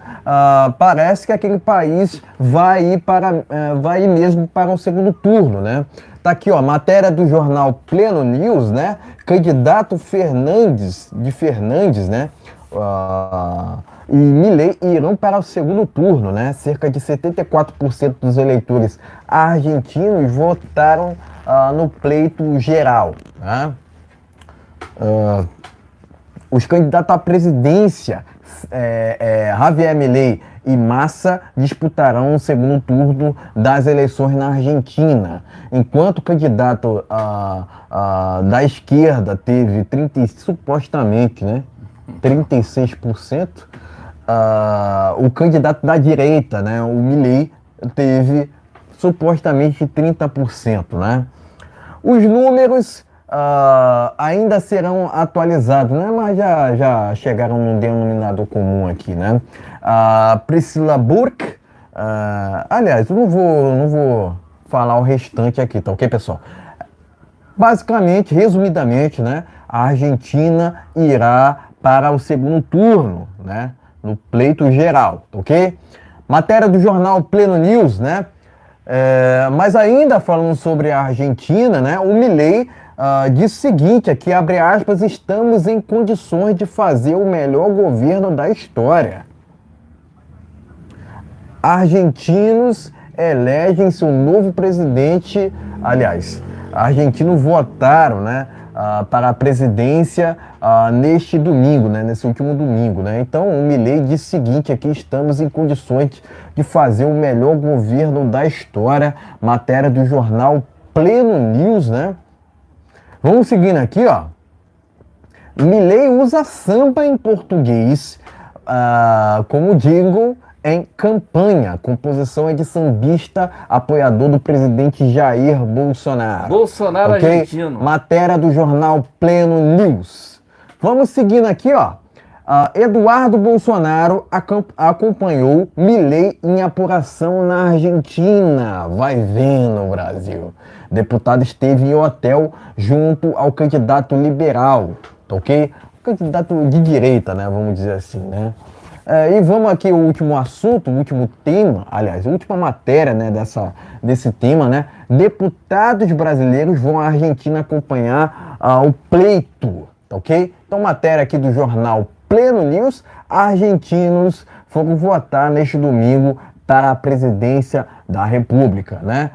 Parece que aquele país vai ir mesmo para um segundo turno, né? Tá aqui, ó, matéria do jornal Pleno News, né? Candidato Fernandes, né? e Milei irão para o segundo turno, né? Cerca de 74% dos eleitores argentinos votaram no pleito geral, né? Os candidatos à presidência, Javier Milei e Massa, disputarão o segundo turno das eleições na Argentina. Enquanto o candidato da esquerda teve supostamente, né, 36%, o candidato da direita, né, o Milei, teve supostamente 30%, né? Os números ainda serão atualizados, né? Mas já chegaram num denominador comum aqui, né? Priscila Burke, aliás, eu não vou falar o restante aqui, tá ok, pessoal? Basicamente, resumidamente, né? A Argentina irá para o segundo turno, né? No pleito geral, ok? Matéria do jornal Pleno News, né? Mas ainda falando sobre a Argentina, né? O Milei disse o seguinte aqui, abre aspas, estamos em condições de fazer o melhor governo da história. Argentinos elegem seu novo presidente, aliás, argentinos votaram, né, para a presidência neste domingo, né, nesse último domingo, né? Então o Milei disse o seguinte aqui, estamos em condições de fazer o melhor governo da história, matéria do jornal Pleno News, né? Vamos seguindo aqui, ó. Milei usa samba em português como jingle em campanha. A composição é de sambista, apoiador do presidente Jair Bolsonaro. Bolsonaro argentino. Matéria do jornal Pleno News. Vamos seguindo aqui, ó. Eduardo Bolsonaro acompanhou Milei em apuração na Argentina. Vai vendo, Brasil. Deputado esteve em hotel junto ao candidato liberal, tá ok? Candidato de direita, né? Vamos dizer assim, né? E vamos aqui o último assunto, o último tema, aliás, a última matéria, né, desse tema, né? Deputados brasileiros vão à Argentina acompanhar o pleito, tá ok? Então, matéria aqui do jornal Pleno News, argentinos foram votar neste domingo para a presidência da República, né?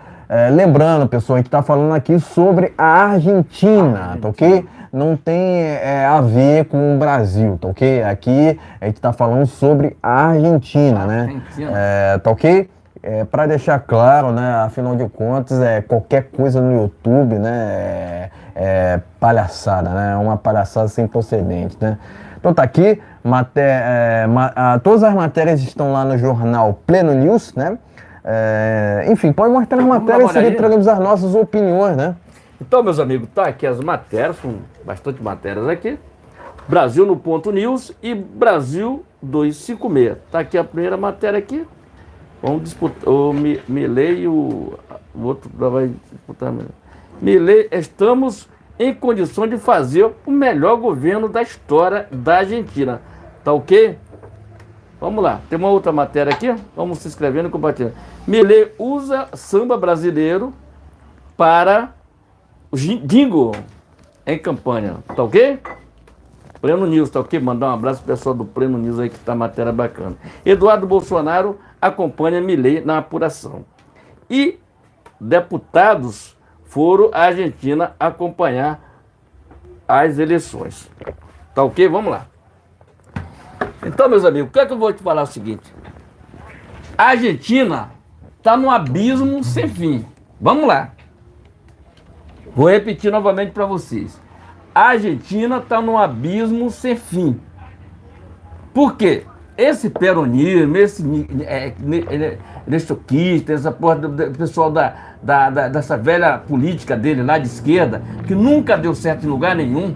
Lembrando, pessoal, a gente está falando aqui sobre a Argentina, tá ok? Não tem a ver com o Brasil, tá ok? Aqui a gente está falando sobre a Argentina, né? Tá ok? Para deixar claro, né? Afinal de contas, qualquer coisa no YouTube, né? É palhaçada, né? É uma palhaçada sem procedente, né? Então tá aqui, todas as matérias estão lá no jornal Pleno News, né? Enfim, pode mostrar as matérias e seguir traremos as nossas opiniões, né? Então, meus amigos, tá aqui as matérias, são bastante matérias aqui. Brasil no Ponto News e Brasil 256. Tá aqui a primeira matéria aqui. Vamos disputar, o Milei e o outro vai disputar. Milei, estamos em condições de fazer o melhor governo da história da Argentina. Tá ok? Vamos lá, tem uma outra matéria aqui, vamos se inscrevendo e compartilhando. Milei usa samba brasileiro para o jingle em campanha, tá ok? Pleno News, tá ok? Mandar um abraço pro pessoal do Pleno News aí que tá matéria bacana. Eduardo Bolsonaro acompanha Milei na apuração. E deputados foram à Argentina acompanhar as eleições. Tá ok? Vamos lá. Então, meus amigos, o que é que eu vou te falar? O seguinte: a Argentina está num abismo sem fim. Vamos lá. Vou repetir novamente para vocês. A Argentina está num abismo sem fim. Por quê? Esse peronismo, esse nestoquista, essa porra do pessoal dessa velha política dele lá de esquerda, que nunca deu certo em lugar nenhum,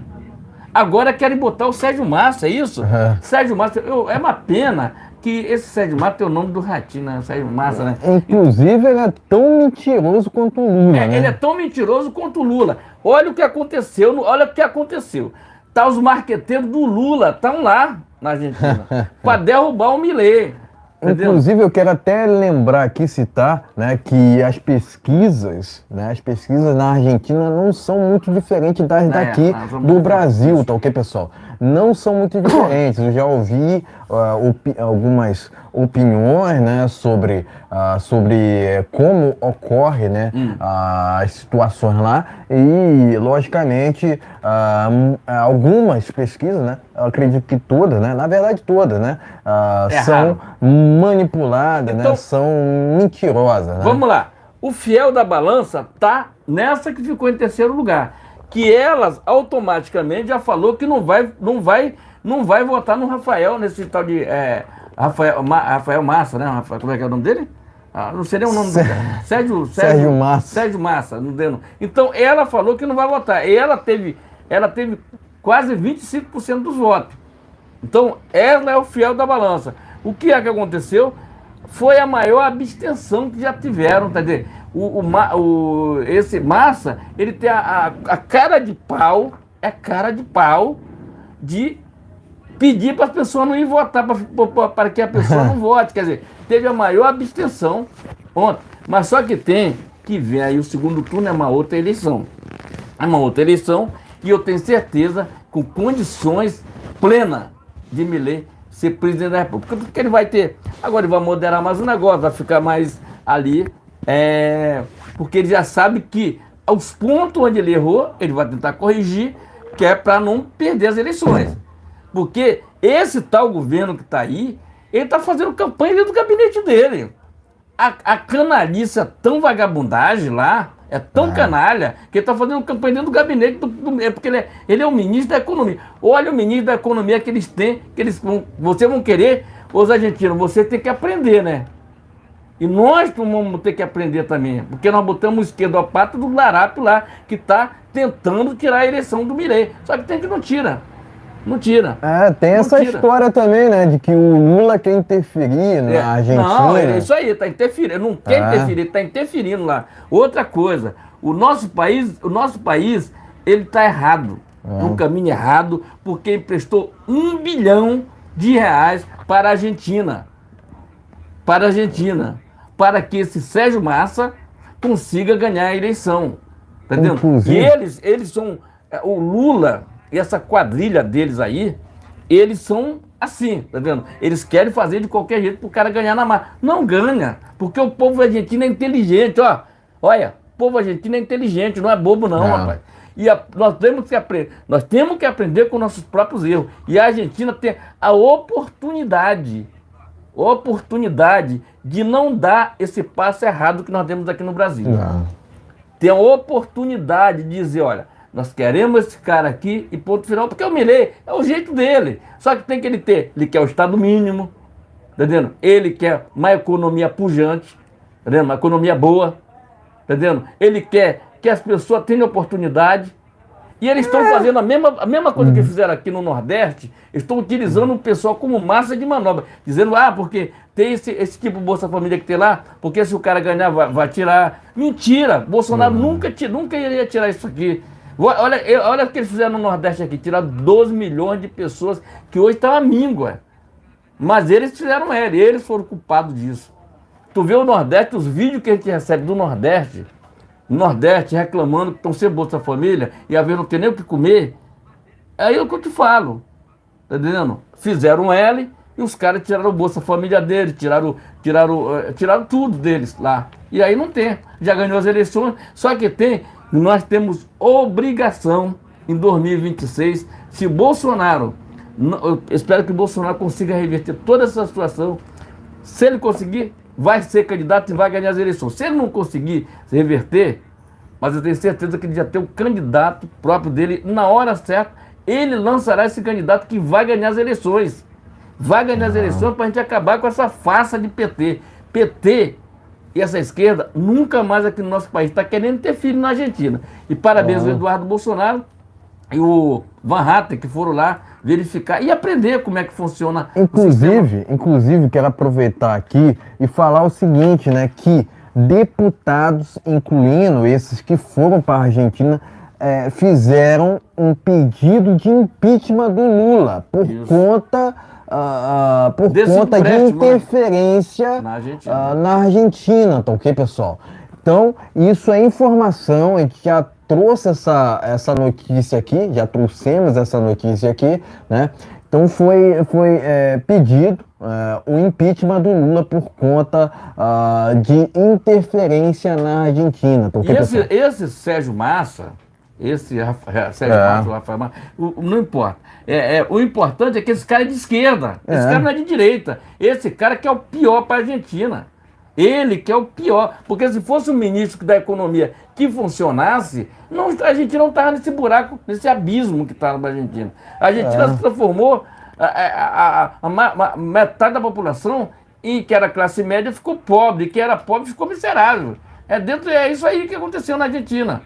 agora querem botar o Sérgio Massa, é isso? Uhum. Sérgio Massa, é uma pena que esse Sérgio Massa tem o nome do ratinho, né? Sérgio Massa, né? Inclusive, ele é tão mentiroso quanto o Lula, né? Ele é tão mentiroso quanto o Lula. Olha o que aconteceu, olha o que aconteceu. Tá, os marqueteiros do Lula estão lá na Argentina para derrubar o Milei. Inclusive, eu quero até lembrar aqui, citar, né, que as pesquisas na Argentina não são muito diferentes das daqui do Brasil, tá ok, pessoal? Não são muito diferentes. Eu já ouvi algumas opiniões, né, sobre como ocorre, né, as situações lá e, logicamente, algumas pesquisas, né, eu acredito que todas, né, na verdade todas, né, são manipuladas, então, né, são mentirosas. Né? Vamos lá. O fiel da balança tá nessa que ficou em terceiro lugar, que elas automaticamente já falou que não vai votar no Rafael, nesse tal de Rafael Massa, né? Como é que é o nome dele? Não sei nem o nome dele. Sérgio Massa. Sérgio Massa. Então ela falou que não vai votar. E ela teve quase 25% dos votos. Então ela é o fiel da balança. O que é que aconteceu? Foi a maior abstenção que já tiveram, tá entendendo? Esse Massa, ele tem a cara de pau, de pedir para as pessoas não ir votar, para que a pessoa não vote. Quer dizer, teve a maior abstenção ontem. Mas só que tem que ver aí o segundo turno, é uma outra eleição. É uma outra eleição e eu tenho certeza, com condições plenas de Milei ser presidente da República. Porque ele vai ter... Agora ele vai moderar mais o negócio, vai ficar mais ali... porque ele já sabe que aos pontos onde ele errou, ele vai tentar corrigir, que é para não perder as eleições. Porque esse tal governo que está aí, ele está fazendo campanha dentro do gabinete dele. A canalice é tão vagabundagem lá, é tão canalha, que ele está fazendo campanha dentro do gabinete, porque ele é o ministro da Economia. Olha o ministro da Economia que eles têm, vocês vão querer, os argentinos, você tem que aprender, né? E nós vamos ter que aprender também, porque nós botamos o esquerdopata do Larápio lá, que está tentando tirar a eleição do Milei. Só que tem que não tira. Não tira. Tem essa história também, né? De que o Lula quer interferir na Argentina. Não, é isso aí, está interferindo. Não quer interferir, está interferindo lá. Outra coisa, o nosso país, ele está errado. No caminho errado, porque emprestou R$1 bilhão para a Argentina. Para que esse Sérgio Massa consiga ganhar a eleição. Tá entendendo? E eles são... O Lula e essa quadrilha deles aí, eles são assim, tá vendo? Eles querem fazer de qualquer jeito pro cara ganhar na massa. Não ganha, porque o povo argentino é inteligente, ó. Olha, o povo argentino é inteligente, não é bobo não, rapaz. E nós temos que aprender com nossos próprios erros. E a Argentina tem a oportunidade de não dar esse passo errado que nós temos aqui no Brasil. Tem a oportunidade de dizer, olha, nós queremos esse cara aqui e ponto final, porque o Milei é o jeito dele. Só que tem que ele quer o Estado mínimo, tá entendendo? Ele quer uma economia pujante, tá entendendo? Uma economia boa, tá entendendo? Ele quer que as pessoas tenham oportunidade. E eles estão fazendo a mesma coisa que fizeram aqui no Nordeste, estão utilizando o pessoal como massa de manobra, dizendo, porque tem esse tipo de Bolsa Família que tem lá, porque se o cara ganhar vai tirar. Mentira! Bolsonaro nunca iria tirar isso aqui. Olha o que eles fizeram no Nordeste aqui, tiraram 12 milhões de pessoas que hoje estão à míngua. Mas eles fizeram eles foram culpados disso. Tu vê o Nordeste, os vídeos que a gente recebe do Nordeste reclamando que estão sem Bolsa Família e a vez não tem nem o que comer. Aí é o que eu te falo, tá entendendo? Fizeram L e os caras tiraram o Bolsa Família deles, tiraram tudo deles lá. E aí não tem, já ganhou as eleições, só que nós temos obrigação em 2026, se Bolsonaro, eu espero que o Bolsonaro consiga reverter toda essa situação, se ele conseguir, vai ser candidato e vai ganhar as eleições. Se ele não conseguir se reverter, mas eu tenho certeza que ele já tem um candidato próprio dele, na hora certa, ele lançará esse candidato que vai ganhar as eleições. Vai ganhar as eleições para a gente acabar com essa farsa de PT. PT e essa esquerda nunca mais aqui no nosso país está querendo ter filho na Argentina. E parabéns ao Eduardo Bolsonaro e o Van Hatten, que foram lá verificar e aprender como é que funciona Inclusive, quero aproveitar aqui e falar o seguinte, né, que deputados, incluindo esses que foram para a Argentina, fizeram um pedido de impeachment do Lula por conta de interferência na Argentina, tá ok, pessoal? Então, isso é informação, a gente já trouxe essa notícia aqui, já trouxemos essa notícia aqui, né? Então foi pedido o impeachment do Lula por conta de interferência na Argentina. Tá okay, esse Sérgio Massa, Rafael Massa, não importa. O importante é que esse cara é de esquerda, esse cara não é de direita. Esse cara que é o pior para a Argentina. Ele que é o pior, porque se fosse um ministro da economia que funcionasse, a Argentina não estava nesse buraco, nesse abismo que estava na Argentina. A Argentina se transformou, metade da população, que era classe média, ficou pobre, que era pobre ficou miserável. É isso aí que aconteceu na Argentina.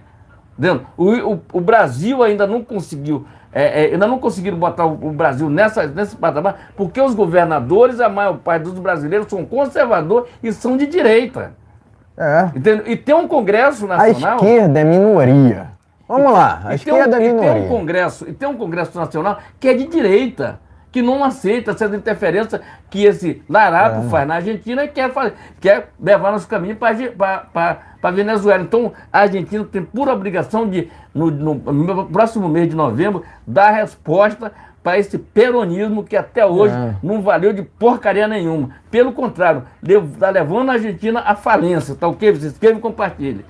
O Brasil ainda não conseguiu, ainda não conseguiram botar o Brasil nesse patamar, porque os governadores, a maior parte dos brasileiros, são conservadores e são de direita. Entendeu? E tem um Congresso Nacional... A esquerda é minoria. Vamos lá, a esquerda é minoria. E tem um Congresso Nacional que é de direita, que não aceita essa interferência que esse Larato faz na Argentina e quer levar nosso caminho para a Venezuela. Então, a Argentina tem pura obrigação de, no próximo mês de novembro, dar resposta para esse peronismo que até hoje não valeu de porcaria nenhuma. Pelo contrário, está levando a Argentina à falência. Tá ok? Vocês escrevam e compartilhem.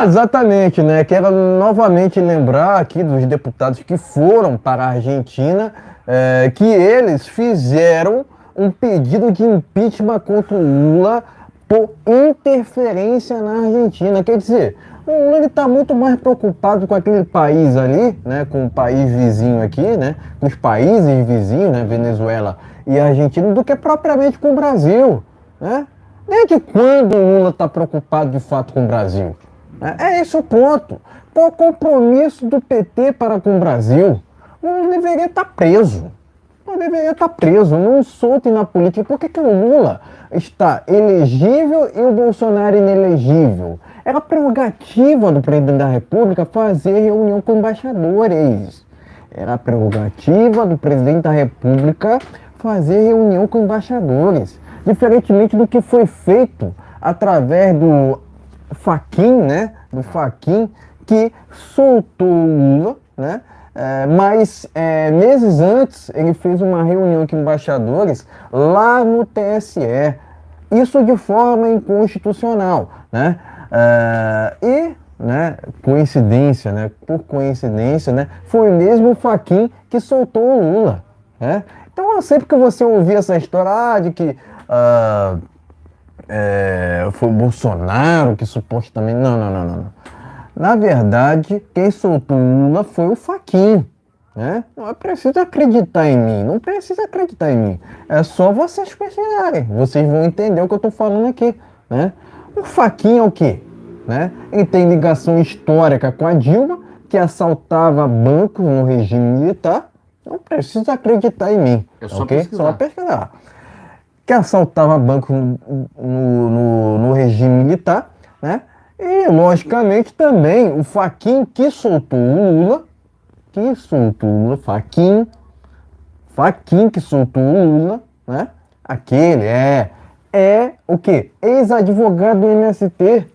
Exatamente, né? Quero novamente lembrar aqui dos deputados que foram para a Argentina, que eles fizeram um pedido de impeachment contra o Lula por interferência na Argentina. Quer dizer, o Lula está muito mais preocupado com aquele país ali, né, com o país vizinho aqui, né, com os países vizinhos, né, Venezuela e Argentina, do que propriamente com o Brasil, né? Desde quando o Lula está preocupado de fato com o Brasil? É esse o ponto. Qual o compromisso do PT para com o Brasil? Não deveria estar preso. Não deveria estar preso, não solto na política. Por que o Lula está elegível e o Bolsonaro inelegível? Era prerrogativa do presidente da República fazer reunião com embaixadores. Era prerrogativa do presidente da República fazer reunião com embaixadores. Diferentemente do que foi feito através do Fachin, né? Do Fachin, que soltou o Lula, né? Mas meses antes ele fez uma reunião com embaixadores lá no TSE. Isso de forma inconstitucional, né? Né, coincidência, né? Por coincidência, né? Foi mesmo o Fachin que soltou o Lula, né? Então sempre que você ouvir essa história de que foi o Bolsonaro que supostamente... Não. Na verdade, quem soltou o Lula foi o Fachin, né? Não é preciso acreditar em mim, não precisa acreditar em mim. É só vocês pesquisarem, vocês vão entender o que eu estou falando aqui, né? O Fachin é o quê? Né? Ele tem ligação histórica com a Dilma, que assaltava bancos no regime militar. Não precisa acreditar em mim, ok? Só pesquisar. Que assaltava bancos no regime militar, né? E, logicamente, também o Fachin que soltou o Lula, Fachin que soltou o Lula, né? Aquele é o quê? Ex-advogado do MST.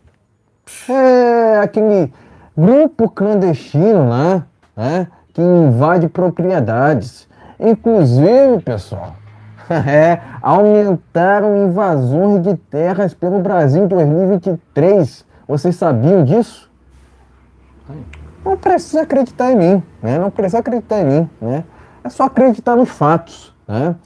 Aquele grupo clandestino lá, né? Que invade propriedades. Inclusive, pessoal, aumentaram invasões de terras pelo Brasil em 2023. Vocês sabiam disso? Não precisa acreditar em mim, né? Não precisa acreditar em mim, né? É só acreditar nos fatos, né?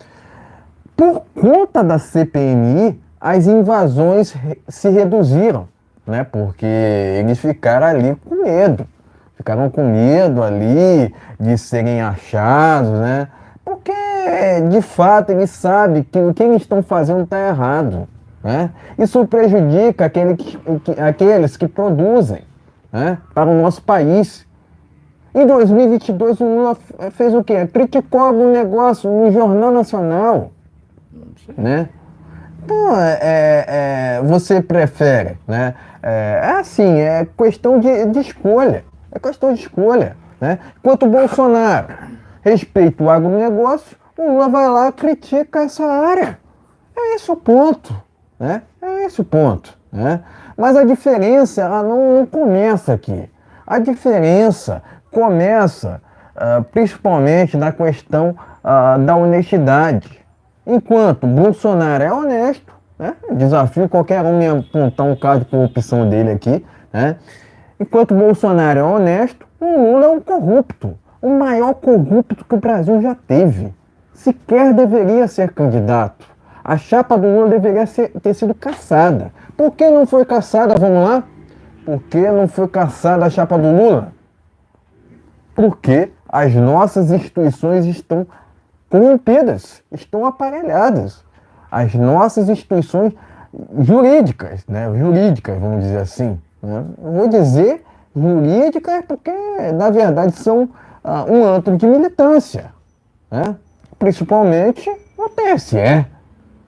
Por conta da CPMI, as invasões se reduziram, né? Porque eles ficaram ali com medo. Ficaram com medo ali de serem achados, né? Porque, de fato, eles sabem que o que eles estão fazendo está errado, né? Isso prejudica aqueles que produzem, né, para o nosso país. Em 2022, o Lula fez o quê? Criticou algum negócio no Jornal Nacional, né? Então, você prefere, né? É questão de escolha, É questão de escolha, né? Enquanto o Bolsonaro respeita o agronegócio, o Lula vai lá e critica essa área. É esse o ponto, né? É esse o ponto, né? Mas a diferença, ela não começa aqui. A diferença começa principalmente na questão da honestidade. Enquanto Bolsonaro é honesto, né? Desafio qualquer um me apontar um caso de corrupção dele aqui, né? Enquanto Bolsonaro é honesto, o Lula é um corrupto, o maior corrupto que o Brasil já teve. Sequer deveria ser candidato. A chapa do Lula deveria ter sido cassada. Por que não foi cassada? Vamos lá? Por que não foi cassada a chapa do Lula? Porque as nossas instituições estão corrompidas, estão aparelhadas. As nossas instituições jurídicas, né? Jurídicas, vamos dizer assim. Né? Eu vou dizer jurídicas porque, na verdade, são um antro de militância, né? Principalmente o TSE.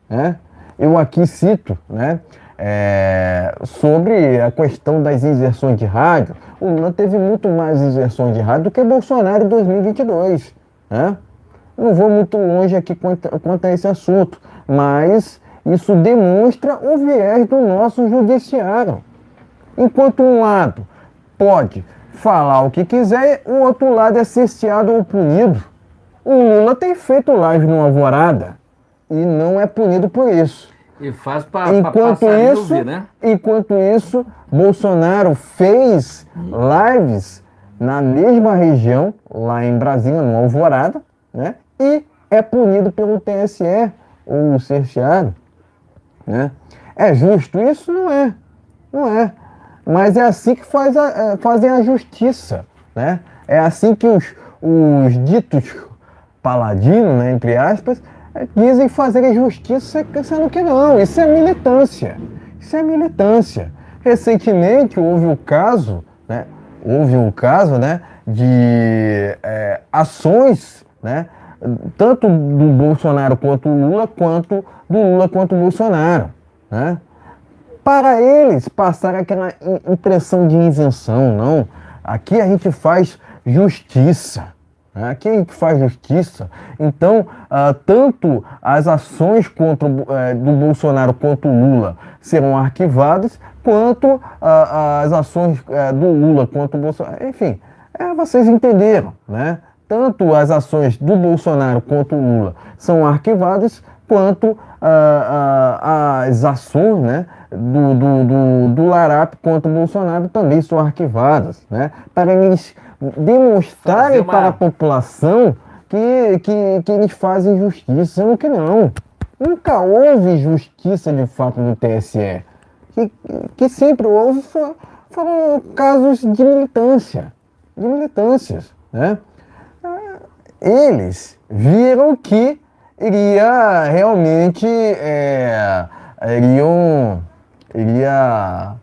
Né? Eu aqui cito, né, sobre a questão das inserções de rádio. O Lula teve muito mais inserções de rádio do que Bolsonaro em 2022. Né? Não vou muito longe aqui quanto a esse assunto, mas isso demonstra o viés do nosso judiciário. Enquanto um lado pode falar o que quiser, o outro lado é cerceado ou punido. O Lula tem feito live no Alvorada e não é punido por isso. E faz para ouvir, né? Enquanto isso, Bolsonaro fez lives na mesma região, lá em Brasília, no Alvorada, né? E é punido pelo TSE, ou cerceado, né? É justo isso? Não é. Não é. Mas é assim que fazem a justiça, né? É assim que os ditos paladinos, né, entre aspas, dizem fazer a justiça, pensando que não. Isso é militância. Isso é militância. Recentemente houve um caso, né? De ações, né? Tanto do Bolsonaro quanto do Lula, quanto do Lula quanto do Bolsonaro, né? Para eles passar aquela impressão de isenção, não. Aqui a gente faz justiça. Né? Aqui a gente faz justiça. Então, tanto as ações do Bolsonaro quanto o Lula serão arquivadas, quanto as ações do Lula quanto o Bolsonaro. Enfim, vocês entenderam, né? Tanto as ações do Bolsonaro quanto o Lula são arquivadas, quanto as ações, né, do Larap contra o Bolsonaro também são arquivadas, né, para eles demonstrarem para a população que eles fazem justiça, sendo que não. Nunca houve justiça de fato no TSE. Que sempre houve foram casos de militâncias, né? Eles viram que iria realmente iria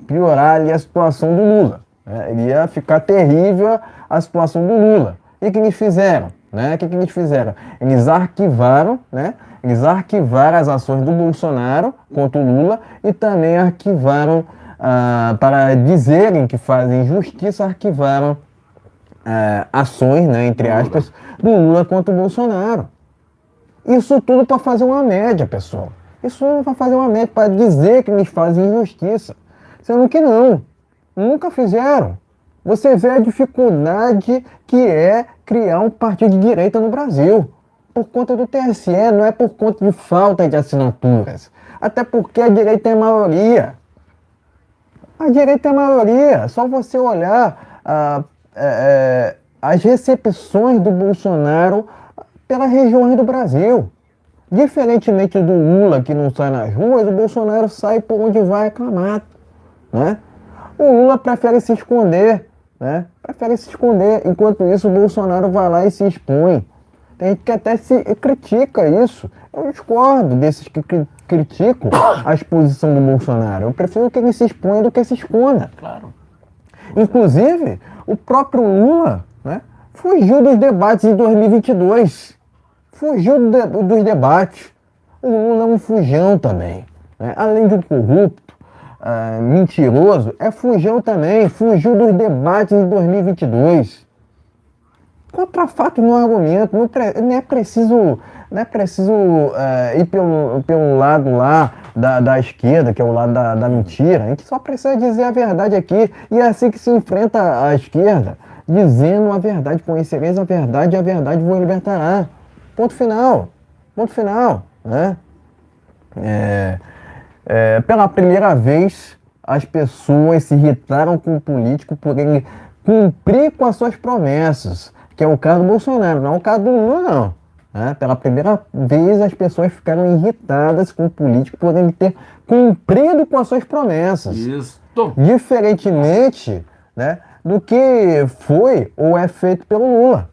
piorar ali a situação do Lula, né? Iria ficar terrível a situação do Lula. E o que eles fizeram? Né? O que eles fizeram? Eles arquivaram, né? Eles arquivaram as ações do Bolsonaro contra o Lula e também arquivaram, para dizerem que fazem justiça, arquivaram ações, né, entre aspas, do Lula contra o Bolsonaro. Isso tudo para fazer uma média, pessoal. Isso tudo para fazer uma média, para dizer que eles fazem injustiça. Sendo que não. Nunca fizeram. Você vê a dificuldade que é criar um partido de direita no Brasil. Por conta do TSE, não é por conta de falta de assinaturas. Até porque a direita é a maioria. A direita é a maioria. Só você olhar as recepções do Bolsonaro pelas regiões do Brasil. Diferentemente do Lula, que não sai nas ruas, o Bolsonaro sai por onde vai aclamado, né? O Lula prefere se esconder, né? Prefere se esconder. Enquanto isso, o Bolsonaro vai lá e se expõe. Tem gente que até critica isso. Eu discordo desses que criticam a exposição do Bolsonaro. Eu prefiro que ele se exponha do que se esconda. Claro. Inclusive, o próprio Lula, né, fugiu dos debates em 2022. Fugiu dos debates. O Lula é um fujão também, né? Além de um corrupto, mentiroso, é fujão também, fugiu dos debates de 2022. Contra fato no argumento, não é preciso ir pelo lado lá da esquerda, que é o lado da mentira. A gente só precisa dizer a verdade aqui, e é assim que se enfrenta a esquerda, dizendo a verdade, conhecereis a verdade e a verdade vos libertará. Ponto final. Ponto final, né? Pela primeira vez, as pessoas se irritaram com o político por ele cumprir com as suas promessas, que é o caso do Bolsonaro, não é o caso do Lula, não. Pela primeira vez, as pessoas ficaram irritadas com o político por ele ter cumprido com as suas promessas. Isso. Diferentemente, né, do que foi ou é feito pelo Lula.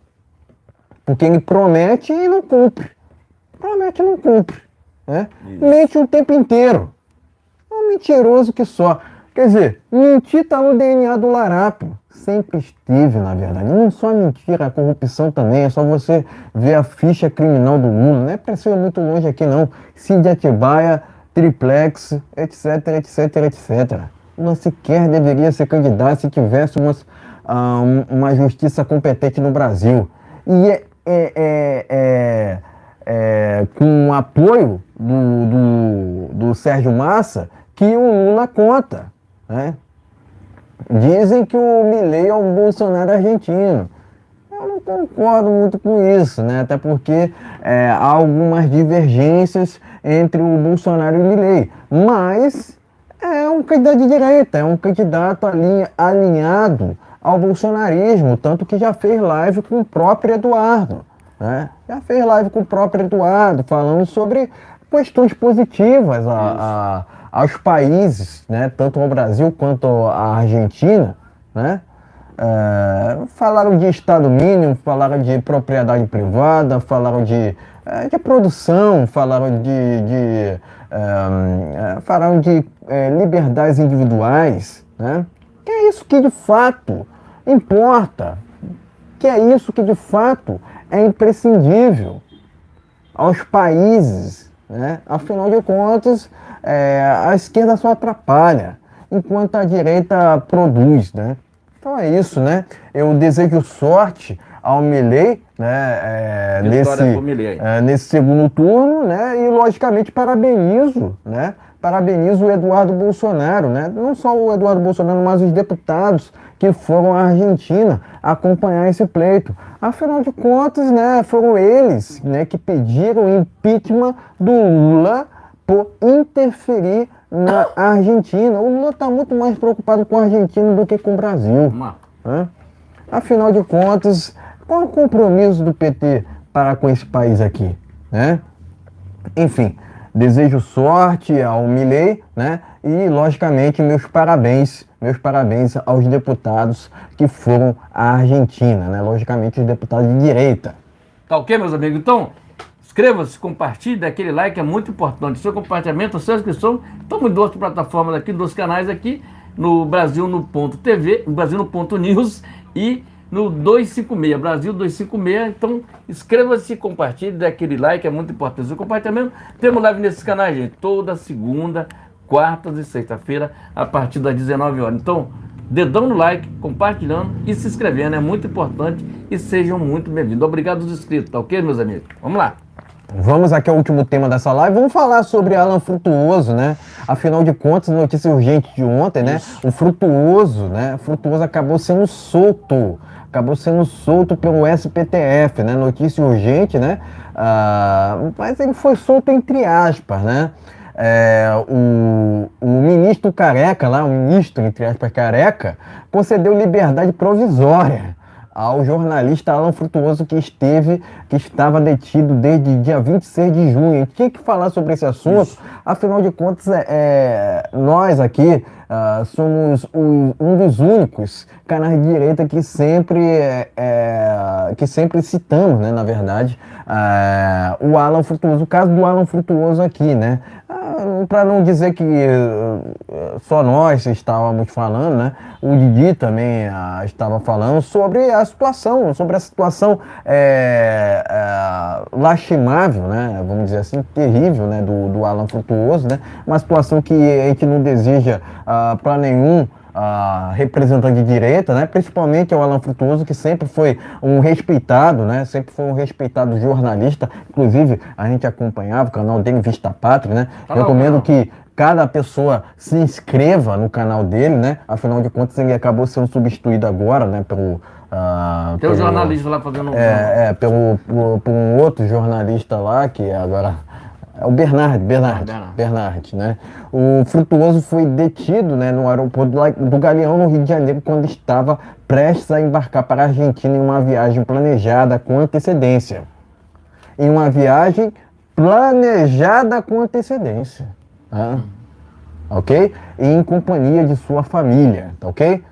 Porque ele promete e não cumpre. Promete e não cumpre. Né? Mente o tempo inteiro. É um mentiroso que só. Quer dizer, mentir está no DNA do Larápio. Sempre esteve, na verdade. Não só a mentira, a corrupção também. É só você ver a ficha criminal do Lula. Não é preciso ir muito longe aqui, não. Cid de Atibaia, triplex, etc, etc, etc. Lula sequer deveria ser candidato se tivéssemos uma justiça competente no Brasil. E com o apoio do Sérgio Massa que o Lula conta, né? Dizem que o Milei é o Bolsonaro argentino. Eu não concordo muito com isso, né? Até porque há algumas divergências entre o Bolsonaro e o Milei. Mas é um candidato de direita, é um candidato alinhado ao bolsonarismo, tanto que já fez live com o próprio Eduardo. Né? Já fez live com o próprio Eduardo, falando sobre questões positivas aos países, né? Tanto ao Brasil quanto à Argentina. Né? Falaram de Estado mínimo, falaram de propriedade privada, falaram de produção, falaram de liberdades individuais. Né? Que é isso que de fato importa, que é isso que de fato é imprescindível aos países, né? Afinal de contas, a esquerda só atrapalha, enquanto a direita produz, né? Então é isso, né? Eu desejo sorte ao Milei, né? Nesse segundo turno, né? E logicamente parabenizo, né? Parabenizo o Eduardo Bolsonaro, né? Não só o Eduardo Bolsonaro, mas os deputados que foram à Argentina acompanhar esse pleito. Afinal de contas, né, foram eles, né, que pediram o impeachment do Lula por interferir na Argentina. O Lula está muito mais preocupado com a Argentina do que com o Brasil. Né? Afinal de contas, qual é o compromisso do PT para com esse país aqui? Né? Enfim, desejo sorte ao Milei, né? E, logicamente, meus parabéns aos deputados que foram à Argentina, né? Logicamente, os deputados de direita. Tá ok, meus amigos? Então, inscreva-se, compartilhe, dê aquele like, é muito importante. Seu compartilhamento, sua inscrição, estamos em duas plataformas aqui, dois canais aqui, no Brasil no Ponto TV, no Brasil no Ponto News e no 256, Brasil 256. Então, inscreva-se, compartilhe, dê aquele like, é muito importante. Seu compartilhamento, temos live nesses canais, gente, toda segunda, quartas e sexta-feira, a partir das 19 horas. Então, dedão no like, compartilhando e se inscrevendo, é muito importante e sejam muito bem-vindos. Obrigado aos inscritos, tá ok, meus amigos? Vamos lá. Vamos aqui ao último tema dessa live, vamos falar sobre Alan Frutuoso, né? Afinal de contas, notícia urgente de ontem, né? O Frutuoso, né? Frutuoso acabou sendo solto pelo SPTF, né? Notícia urgente, né? Mas ele foi solto entre aspas, né? O ministro Careca, lá, o ministro, entre aspas, Careca, concedeu liberdade provisória ao jornalista Alan Frutuoso que estava detido desde dia 26 de junho. A gente tinha que falar sobre esse assunto, isso. Afinal de contas, nós aqui somos um dos únicos canais de direita que sempre citamos, né, na verdade, o Alan Frutuoso, o caso do Alan Frutuoso aqui, né? para não dizer que só nós estávamos falando, né? O Didi também estava falando sobre a situação lastimável, né? Vamos dizer assim, terrível, né? Do Alan Frutuoso, né? Uma situação que a gente não deseja para nenhum representante de direita, né? Principalmente o Alan Frutuoso, que sempre foi um respeitado, né? Sempre foi um respeitado jornalista. Inclusive, a gente acompanhava o canal dele, Vista Pátria, né? Recomendo que cada pessoa se inscreva no canal dele, né? Afinal de contas, ele acabou sendo substituído agora, né? Tem um jornalista lá fazendo por um outro jornalista lá, que agora é o Bernard, né? O Frutuoso foi detido, né, no aeroporto do Galeão, no Rio de Janeiro, quando estava prestes a embarcar para a Argentina em uma viagem planejada com antecedência. Tá? Ok? E em companhia de sua família, tá ok?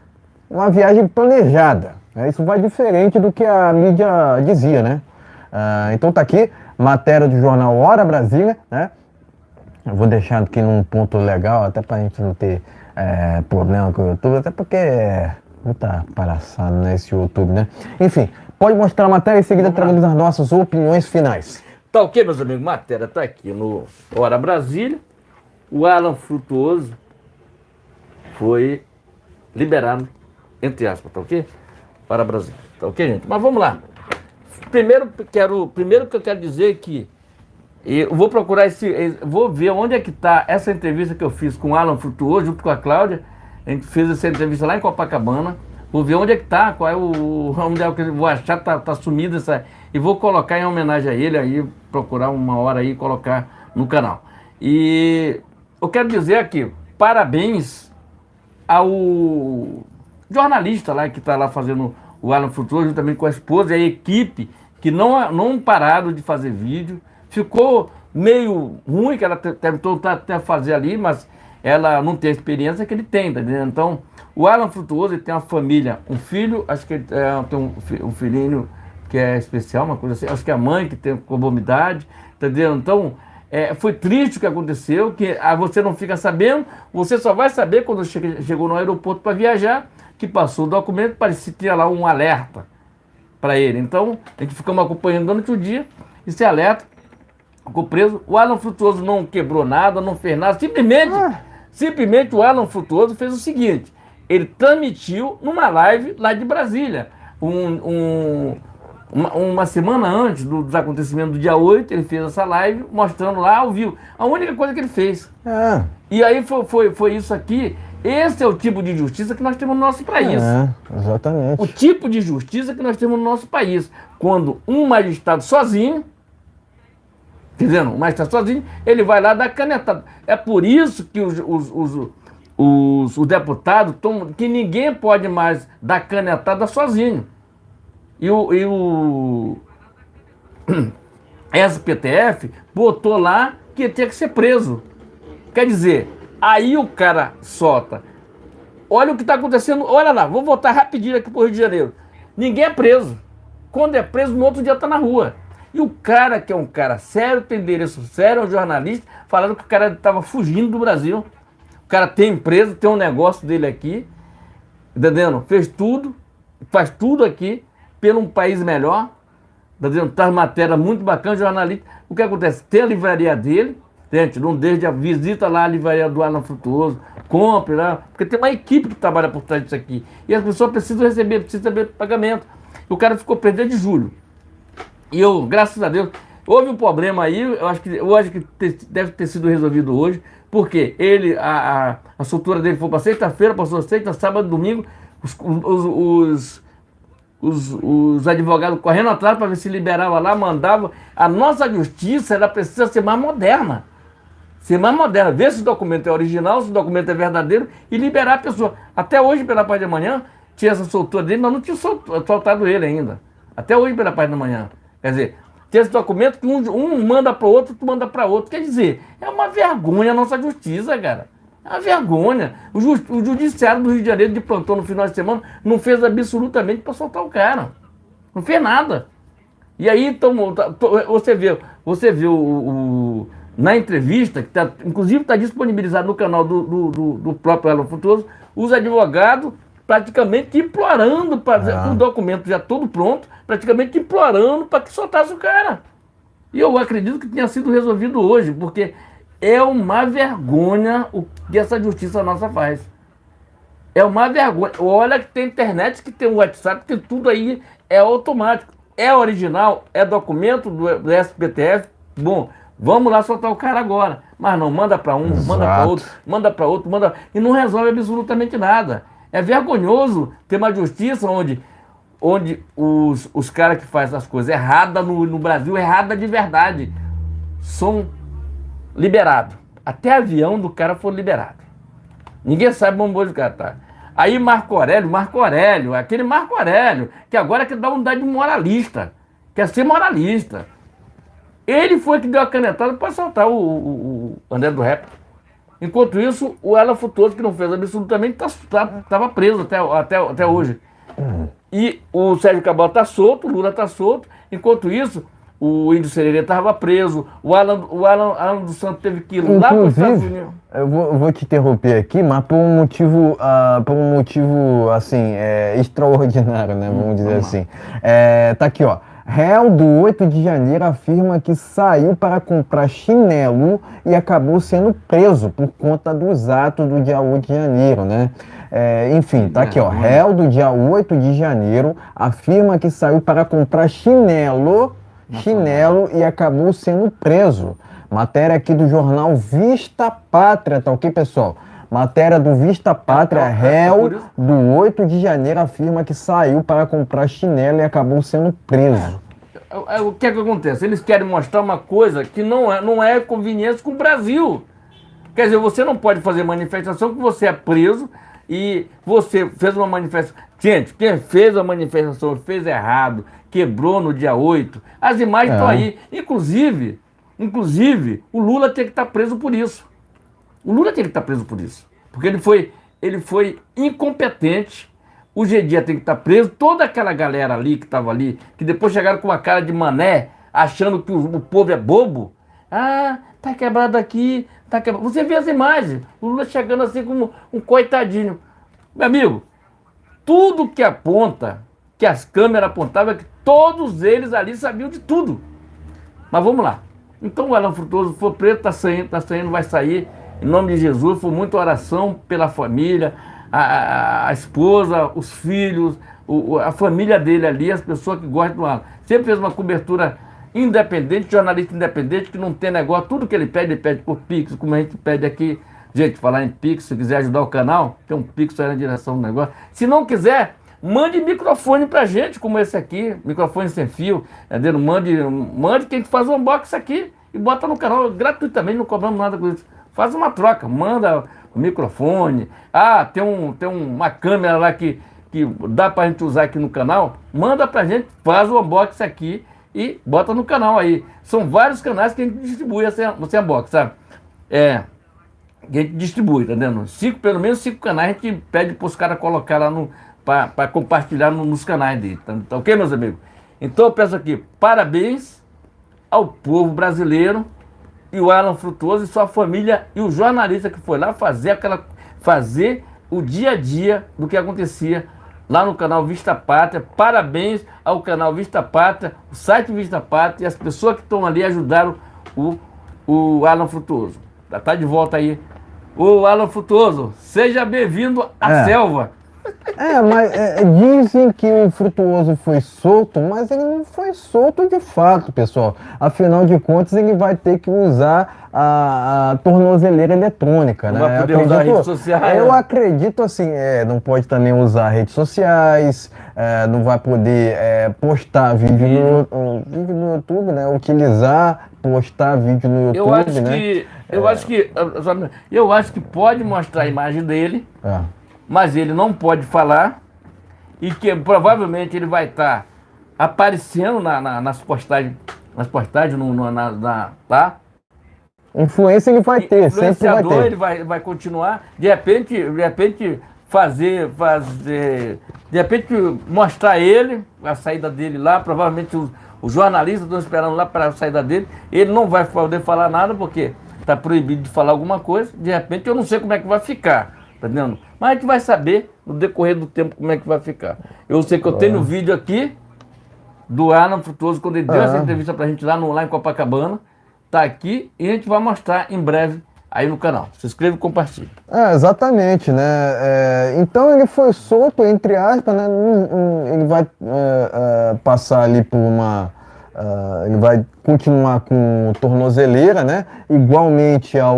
Uma viagem planejada. Né? Isso vai diferente do que a mídia dizia, né? Então tá aqui, matéria do jornal Hora Brasília, né? Eu vou deixar aqui num ponto legal, até pra gente não ter problema com o YouTube, até porque muita palhaçada nesse YouTube, né? Enfim, pode mostrar a matéria em seguida trazendo as nossas opiniões finais. Tá ok, meus amigos? Matéria tá aqui no Hora Brasília. O Alan Frutuoso foi liberado, entre aspas, tá ok? Para Brasília, tá ok, gente? Mas vamos lá. Primeiro que eu quero dizer que eu vou procurar vou ver onde é que está essa entrevista que eu fiz com o Alan Frutuoso, junto com a Cláudia. A gente fez essa entrevista lá em Copacabana. Vou ver onde é que está, qual é onde é que eu vou achar, tá sumido essa. E vou colocar em homenagem a ele, aí procurar uma hora aí e colocar no canal. E eu quero dizer aqui, parabéns ao jornalista lá que está lá fazendo o Alan Frutuoso, juntamente com a esposa e a equipe, que não pararam de fazer vídeo. Ficou meio ruim, que ela tentou até fazer ali, mas ela não tem a experiência que ele tem, tá entendendo? Então, o Alan Frutuoso, ele tem uma família, um filho, acho que ele tem um filhinho que é especial, uma coisa assim, acho que é a mãe que tem comorbidade, tá entendendo? Então, foi triste o que aconteceu, que você não fica sabendo, você só vai saber quando chegou no aeroporto para viajar, que passou o documento, parecia que tinha lá um alerta para ele. Então, a gente ficamos acompanhando durante o dia, esse alerta, ficou preso. O Alan Frutuoso não quebrou nada, não fez nada, simplesmente o Alan Frutuoso fez o seguinte, ele transmitiu numa live lá de Brasília, uma semana antes dos acontecimentos do dia 8, ele fez essa live mostrando lá ao vivo. A única coisa que ele fez. E aí foi isso aqui. Esse é o tipo de justiça que nós temos no nosso país. Exatamente. O tipo de justiça que nós temos no nosso país. Quando um magistrado sozinho, entendendo? O magistrado sozinho, ele vai lá dar canetada. É por isso que os deputados que ninguém pode mais dar canetada sozinho. E o SPTF botou lá que tinha que ser preso. Quer dizer, aí o cara solta. Olha o que está acontecendo. Olha lá, vou voltar rapidinho aqui para o Rio de Janeiro. Ninguém é preso. Quando é preso, no outro dia está na rua. E o cara, que é um cara sério, tem endereço sério, é um jornalista, falando que o cara estava fugindo do Brasil. O cara tem empresa, tem um negócio dele aqui, entendendo? Fez tudo, faz tudo aqui, pelo um país melhor, entendendo? Tá matéria muito bacana, jornalista. O que acontece? Tem a livraria dele, gente, não deixe, visita lá a livraria do Alan Frutuoso, compre lá, porque tem uma equipe que trabalha por trás disso aqui. E as pessoas precisam receber pagamento. E o cara ficou preso desde julho. E eu, graças a Deus, houve um problema aí, eu acho que deve ter sido resolvido hoje, porque a soltura dele foi para sexta-feira, passou sexta, sábado, domingo, os advogados correndo atrás para ver se liberava lá, mandava. A nossa justiça, ela precisa ser mais moderna. Ser mais moderna, ver se o documento é original, se o documento é verdadeiro e liberar a pessoa. Até hoje, pela parte da manhã, tinha essa soltura dele, mas não tinha soltado ele ainda. Até hoje, pela parte da manhã. Quer dizer, tem esse documento que um manda para o outro, tu manda para outro. Quer dizer, é uma vergonha a nossa justiça, cara. É uma vergonha. O judiciário do Rio de Janeiro, de plantão no final de semana, não fez absolutamente para soltar o cara. Não fez nada. E aí, então, você vê na entrevista, que inclusive está disponibilizado no canal do próprio Alan Frutuoso, os advogados praticamente implorando, com o documento já todo pronto, praticamente implorando para que soltasse o cara. E eu acredito que tenha sido resolvido hoje, porque é uma vergonha o que essa justiça nossa faz. É uma vergonha. Olha que tem internet, que tem o WhatsApp, que tudo aí é automático. É original, é documento do SPTF. Bom, vamos lá soltar o cara agora. Mas não, manda para um, Exato. manda para outro, manda para outro, manda... E não resolve absolutamente nada. É vergonhoso ter uma justiça onde os caras que fazem as coisas erradas no Brasil, errada de verdade, são liberados. Até avião do cara foi liberado. Ninguém sabe onde o cara tá. Aí Marco Aurélio, aquele Marco Aurélio, que agora quer dar unidade de moralista, quer ser moralista. Ele foi que deu a canetada para soltar o André do Rap. Enquanto isso, o Alan Frutuoso, que não fez absolutamente, estava preso até hoje. E o Sérgio Cabral está solto, o Lula está solto. Enquanto isso, o Índio Sererê estava preso, o Alan dos Santos teve que ir lá para os Estados Unidos. Eu vou te interromper aqui, mas por um motivo assim, extraordinário, né? Vamos dizer assim. Tá aqui, ó. Réu do 8 de janeiro afirma que saiu para comprar chinelo e acabou sendo preso por conta dos atos do dia 8 de janeiro, né? Enfim, tá aqui, ó. Réu do dia 8 de janeiro afirma que saiu para comprar chinelo e acabou sendo preso. Matéria aqui do jornal Vista Pátria, tá ok, pessoal? Matéria do Vista Pátria, réu do 8 de janeiro afirma que saiu para comprar chinelo e acabou sendo preso. O que é que acontece? Eles querem mostrar uma coisa que não é conveniente com o Brasil. Quer dizer, você não pode fazer manifestação que você é preso e você fez uma manifestação. Gente, quem fez a manifestação fez errado, quebrou no dia 8. As imagens estão aí. Inclusive, o Lula tem que estar preso por isso. O Lula tem que estar preso por isso. Porque ele foi incompetente. O G Dia tem que estar preso. Toda aquela galera ali que estava ali, que depois chegaram com uma cara de mané, achando que o povo é bobo. Ah, tá quebrado aqui, tá quebrado. Você vê as imagens. O Lula chegando assim como um coitadinho. Meu amigo, tudo que aponta, que as câmeras apontavam, é que todos eles ali sabiam de tudo. Mas vamos lá. Então o Alan Frutuoso foi preso, tá saindo, vai sair. Em nome de Jesus, foi muita oração pela família, a esposa, os filhos, a família dele ali, as pessoas que gostam do Alan. Sempre fez uma cobertura independente, jornalista independente, que não tem negócio. Tudo que ele pede por Pix, como a gente pede aqui. Gente, falar em Pix, se quiser ajudar o canal, tem um Pix aí na direção do negócio. Se não quiser, mande microfone pra gente, como esse aqui, microfone sem fio. Entendeu? Mande que a gente faz um unboxing aqui e bota no canal gratuitamente, não cobramos nada com isso. Faz uma troca, manda o microfone. Ah, tem uma câmera lá que dá pra gente usar aqui no canal. Manda pra gente, faz o unboxing aqui e bota no canal aí. São vários canais que a gente distribui esse unboxing, sabe? Que a gente distribui, tá entendendo? Pelo menos 5 canais a gente pede pros caras colocar lá para compartilhar nos canais dele. Tá ok, meus amigos? Então eu peço aqui, parabéns ao povo brasileiro e o Alan Frutuoso e sua família e o jornalista que foi lá fazer o dia a dia do que acontecia lá no canal Vista Pátria. Parabéns ao canal Vista Pátria, o site Vista Pátria e as pessoas que estão ali ajudaram o Alan Frutuoso. Tá de volta aí. O Alan Frutuoso, seja bem-vindo à selva. Mas dizem que o Frutuoso foi solto, mas ele não foi solto de fato, pessoal. Afinal de contas, ele vai ter que usar a tornozeleira eletrônica, né? Não vai poder usar redes sociais. Eu acredito assim, não pode também usar redes sociais, não vai poder postar vídeo no YouTube, né? Postar vídeo no YouTube, eu acho que pode mostrar a imagem dele. Mas ele não pode falar e que provavelmente ele vai estar aparecendo nas postagens, tá? Influência ele vai ter, sempre vai ter. Ele vai continuar, de repente de repente mostrar ele, a saída dele lá, provavelmente Os jornalistas estão esperando lá para a saída dele. Ele não vai poder falar nada porque está proibido de falar alguma coisa. De repente eu não sei como é que vai ficar, tá entendendo? Mas a gente vai saber no decorrer do tempo como é que vai ficar. Eu sei que eu tenho um vídeo aqui do Alan Frutuoso, quando ele deu essa entrevista pra gente lá em Copacabana. Tá aqui e a gente vai mostrar em breve aí no canal. Se inscreva e compartilhe. Exatamente, né? Então ele foi solto, entre aspas, né? Ele vai passar ali por uma... ele vai continuar com tornozeleira, né? Igualmente ao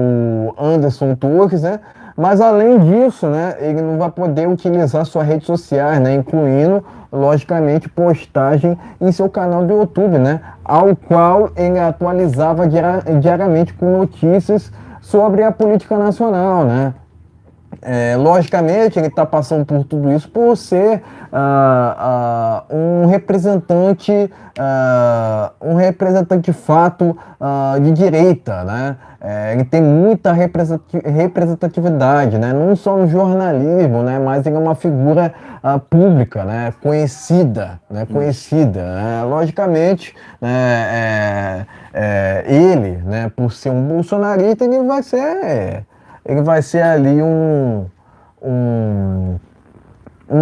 Anderson Torres, né? Mas além disso, né? Ele não vai poder utilizar suas redes sociais, né? Incluindo, logicamente, postagem em seu canal do YouTube, né? Ao qual ele atualizava diariamente com notícias sobre a política nacional, né? Logicamente, ele está passando por tudo isso por ser um representante de fato de direita, né? Ele tem muita representatividade, né? Não só no jornalismo, né? Mas ele é uma figura pública, né? Conhecida, né? Logicamente, né? Ele, né? Por ser um bolsonarista, ele vai ser ali um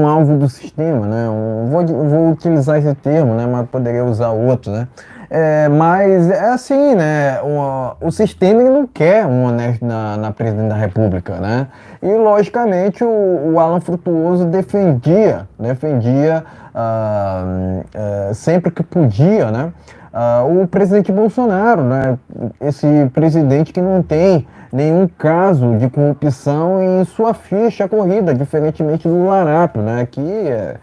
alvo do sistema, né? Vou utilizar esse termo, né? Mas poderia usar outro, né? Mas é assim, né? O sistema ele não quer um honesto na presidência da República, né? E logicamente o Alan Frutuoso defendia sempre que podia, né? O presidente Bolsonaro, né? Esse presidente que não tem nenhum caso de corrupção em sua ficha corrida, diferentemente do Larápio, né? Que é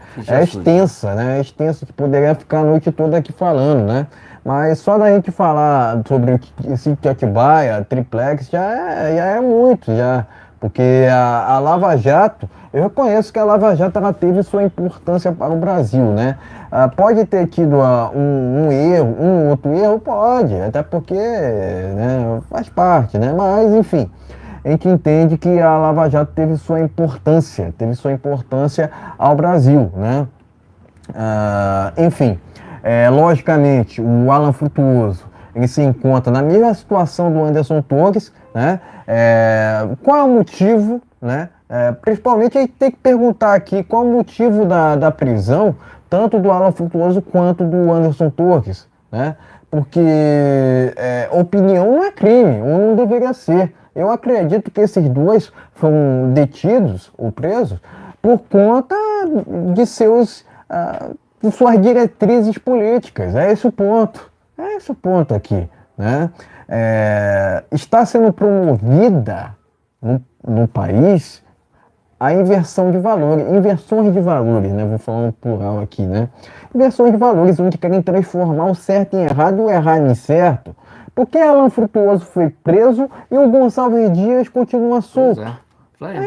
extensa, né? É extensa, que poderia ficar a noite toda aqui falando, né? Mas só da gente falar sobre esse Atibaia, Triplex, já é muito, já. Porque a Lava Jato, eu reconheço que a Lava Jato ela teve sua importância para o Brasil, né? Pode ter tido um outro erro, pode, até porque, né, faz parte, né? Mas, enfim, a gente entende que a Lava Jato teve sua importância ao Brasil, né? Enfim, logicamente, o Alan Frutuoso, ele se encontra na mesma situação do Anderson Torres, né? Qual é o motivo, né? Principalmente a gente tem que perguntar aqui qual é o motivo da prisão, tanto do Alan Frutuoso quanto do Anderson Torres, né? Porque opinião não é crime, ou não deveria ser. Eu acredito que esses dois foram detidos ou presos por conta de de suas diretrizes políticas. É esse o ponto. É esse o ponto aqui, né? Está sendo promovida no país a inversão de valores, inversões de valores, né? Vou falar um plural aqui, né? Inversões de valores, onde querem transformar o certo em errado e o errado em certo. Por que Alan Frutuoso foi preso e o Gonçalves Dias continua solto?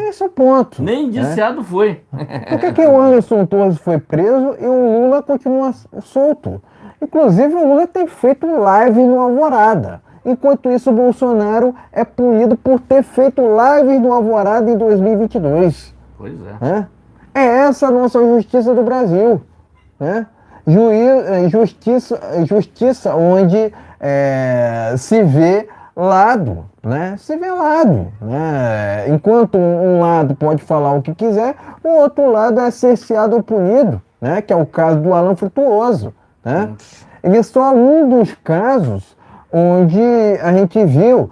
Esse é o ponto. Nem indiciado foi. Por que o Anderson Torres foi preso e o Lula continua solto? Inclusive, o Lula tem feito live no Alvorada. Enquanto isso, o Bolsonaro é punido por ter feito lives no Alvorada em 2022. Pois é. É essa a nossa justiça do Brasil, né? Justiça onde se vê lado, né? Se vê lado, né? Enquanto um lado pode falar o que quiser, o outro lado é cerceado ou punido, né? Que é o caso do Alan Frutuoso, né? Ele é só um dos casos onde a gente viu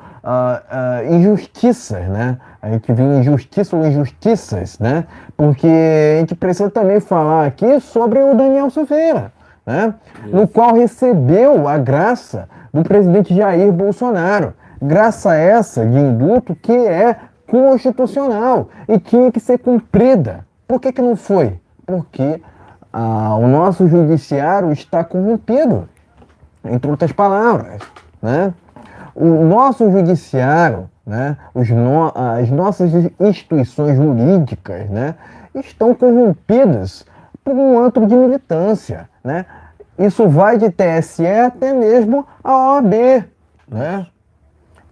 injustiças, né? A gente viu injustiça ou injustiças, né? Porque a gente precisa também falar aqui sobre o Daniel Silveira, né? No qual recebeu a graça do presidente Jair Bolsonaro. Graça essa de indulto que é constitucional e tinha que ser cumprida. Por que não foi? Porque o nosso judiciário está corrompido, entre outras palavras, né? O nosso judiciário, né? As nossas instituições jurídicas, né? Estão corrompidas por um antro de militância, né? Isso vai de TSE até mesmo a OAB, né?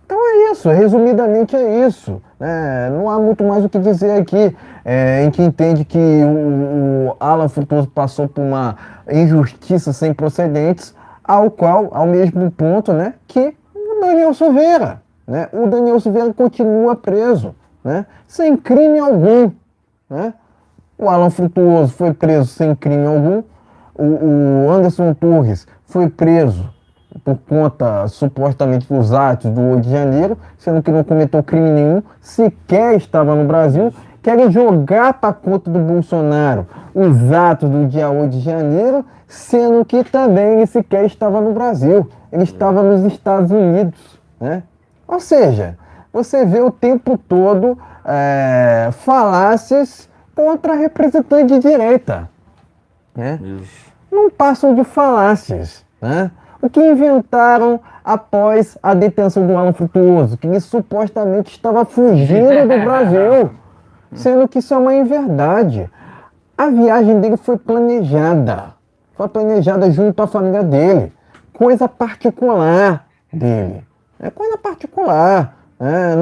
Então é isso, resumidamente é isso, né? Não há muito mais o que dizer aqui. A gente entende que o Alan Frutuoso passou por uma injustiça sem precedentes. ao mesmo ponto, né, que o Daniel Silveira, né? O Daniel Silveira continua preso, né, sem crime algum, né? O Alan Frutuoso foi preso sem crime algum. O Anderson Torres foi preso por conta, supostamente, dos atos do 8 de janeiro, sendo que não cometeu crime nenhum, sequer estava no Brasil. Querem jogar para a conta do Bolsonaro os atos do dia 8 de janeiro, sendo que também ele sequer estava no Brasil. Ele estava nos Estados Unidos, né? Ou seja, você vê o tempo todo falácias contra representante de direita, né? Não passam de falácias, né? O que inventaram após a detenção do Alan Frutuoso, que ele supostamente estava fugindo do Brasil, sendo que isso é uma inverdade. A viagem dele foi planejada junto à família dele, coisa particular dele, é coisa particular, né?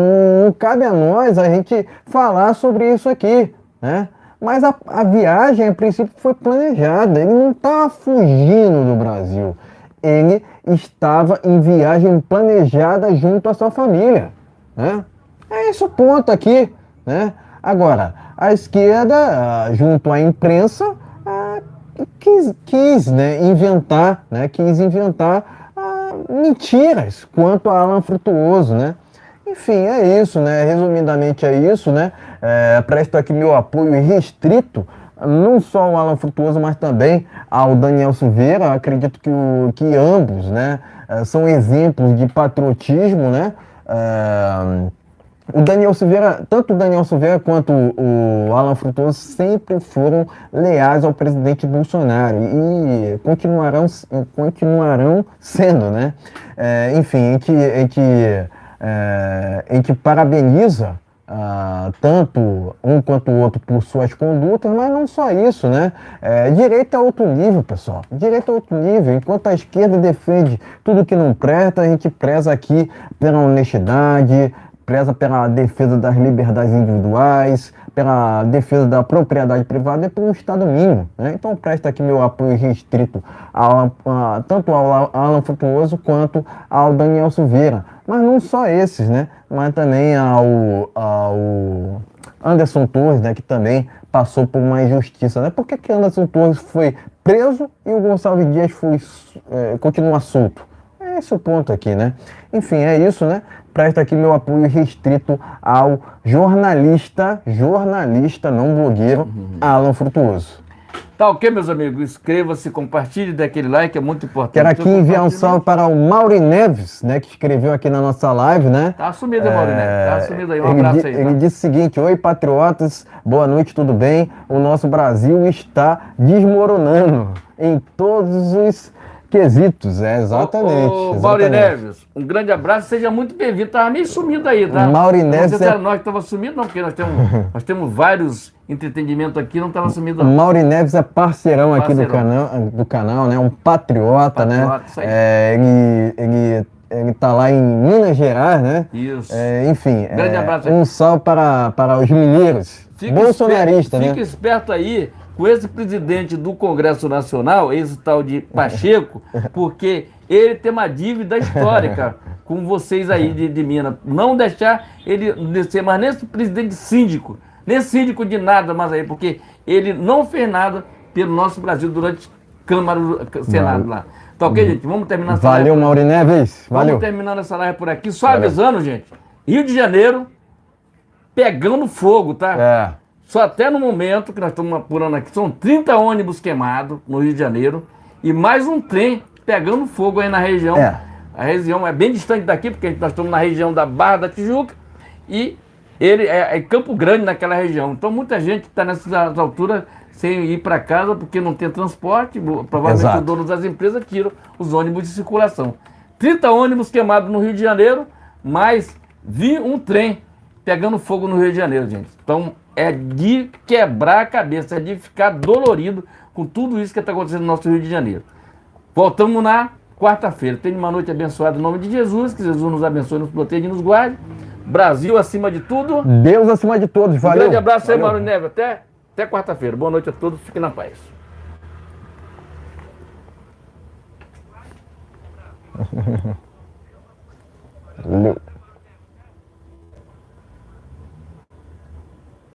Não cabe a nós a gente falar sobre isso aqui, né? Mas a viagem, a princípio, foi planejada. Ele não estava fugindo do Brasil. Ele estava em viagem planejada junto à sua família, né? É esse o ponto aqui, né? Agora, a esquerda, junto à imprensa, quis inventar mentiras quanto a Alan Frutuoso, né? Enfim, é isso, né? Resumidamente é isso, né? Presto aqui meu apoio restrito, não só ao Alan Frutuoso, mas também ao Daniel Silveira. Acredito que ambos, né, são exemplos de patriotismo, né? O Daniel Silveira, tanto o Daniel Silveira quanto o Alan Frutuoso sempre foram leais ao presidente Bolsonaro e continuarão sendo, né? Enfim, a gente parabeniza tanto um quanto o outro por suas condutas, mas não só isso, né? Direita é outro nível, pessoal. Direita é outro nível. Enquanto a esquerda defende tudo que não presta, a gente preza aqui pela honestidade, preza pela defesa das liberdades individuais, pela defesa da propriedade privada e pelo Estado mínimo, né? Então presta aqui meu apoio restrito tanto ao Alan Frutuoso quanto ao Daniel Silveira. Mas não só esses, né? Mas também ao Anderson Torres, né? Que também passou por uma injustiça, né? Por que Anderson Torres foi preso e o Gonçalves Dias continua solto? É esse o ponto aqui, né? Enfim, é isso, né? Presta aqui meu apoio restrito ao jornalista, não blogueiro, Alan Frutuoso. Tá ok, meus amigos? Inscreva-se, compartilhe, dê aquele like, é muito importante. Quero aqui enviar um salve para o Mauri Neves, né, que escreveu aqui na nossa live, né? Tá assumido, Mauri Neves, tá assumido aí, um abraço aí. Ele disse o seguinte: oi, patriotas, boa noite, tudo bem? O nosso Brasil está desmoronando em todos os quesitos, exatamente. Mauri Neves, um grande abraço, seja muito bem-vindo. Estava meio sumido aí, tá? Mauri Neves. Não sei se era nós que estava sumido, não, porque nós temos vários entretenimentos aqui, não estava sumido, não. Mauri Neves é parceirão aqui do canal, né? Um patriota, né? Isso aí. Ele tá lá em Minas Gerais, né? Isso. Enfim, grande abraço aí. Um salve para os mineiros bolsonaristas, né? Fica esperto aí com esse presidente do Congresso Nacional, esse tal de Pacheco, porque ele tem uma dívida histórica com vocês aí de Minas. Não deixar ele descer, mas nesse presidente síndico, nesse síndico de nada mais aí, porque ele não fez nada pelo nosso Brasil durante Câmara, Senado lá. Tá ok, gente? Vamos terminar essa live. Valeu, Mauri Neves. Valeu. Vamos terminando essa live por aqui. Só avisando, gente, Rio de Janeiro pegando fogo, tá? Só até no momento que nós estamos apurando aqui, são 30 ônibus queimados no Rio de Janeiro e mais um trem pegando fogo aí na região. A região é bem distante daqui, porque nós estamos na região da Barra da Tijuca e ele é Campo Grande naquela região. Então muita gente está nessas alturas sem ir para casa porque não tem transporte, provavelmente o dono das empresas tira os ônibus de circulação. 30 ônibus queimados no Rio de Janeiro, mais um trem pegando fogo no Rio de Janeiro, gente. Então é de quebrar a cabeça, é de ficar dolorido com tudo isso que está acontecendo no nosso Rio de Janeiro. Voltamos na quarta-feira. Tenha uma noite abençoada em nome de Jesus, que Jesus nos abençoe, nos proteja e nos guarde. Brasil acima de tudo. Deus acima de todos. Valeu. Um grande abraço aí, Mauro Neves. Até quarta-feira. Boa noite a todos. Fiquem na paz. Valeu.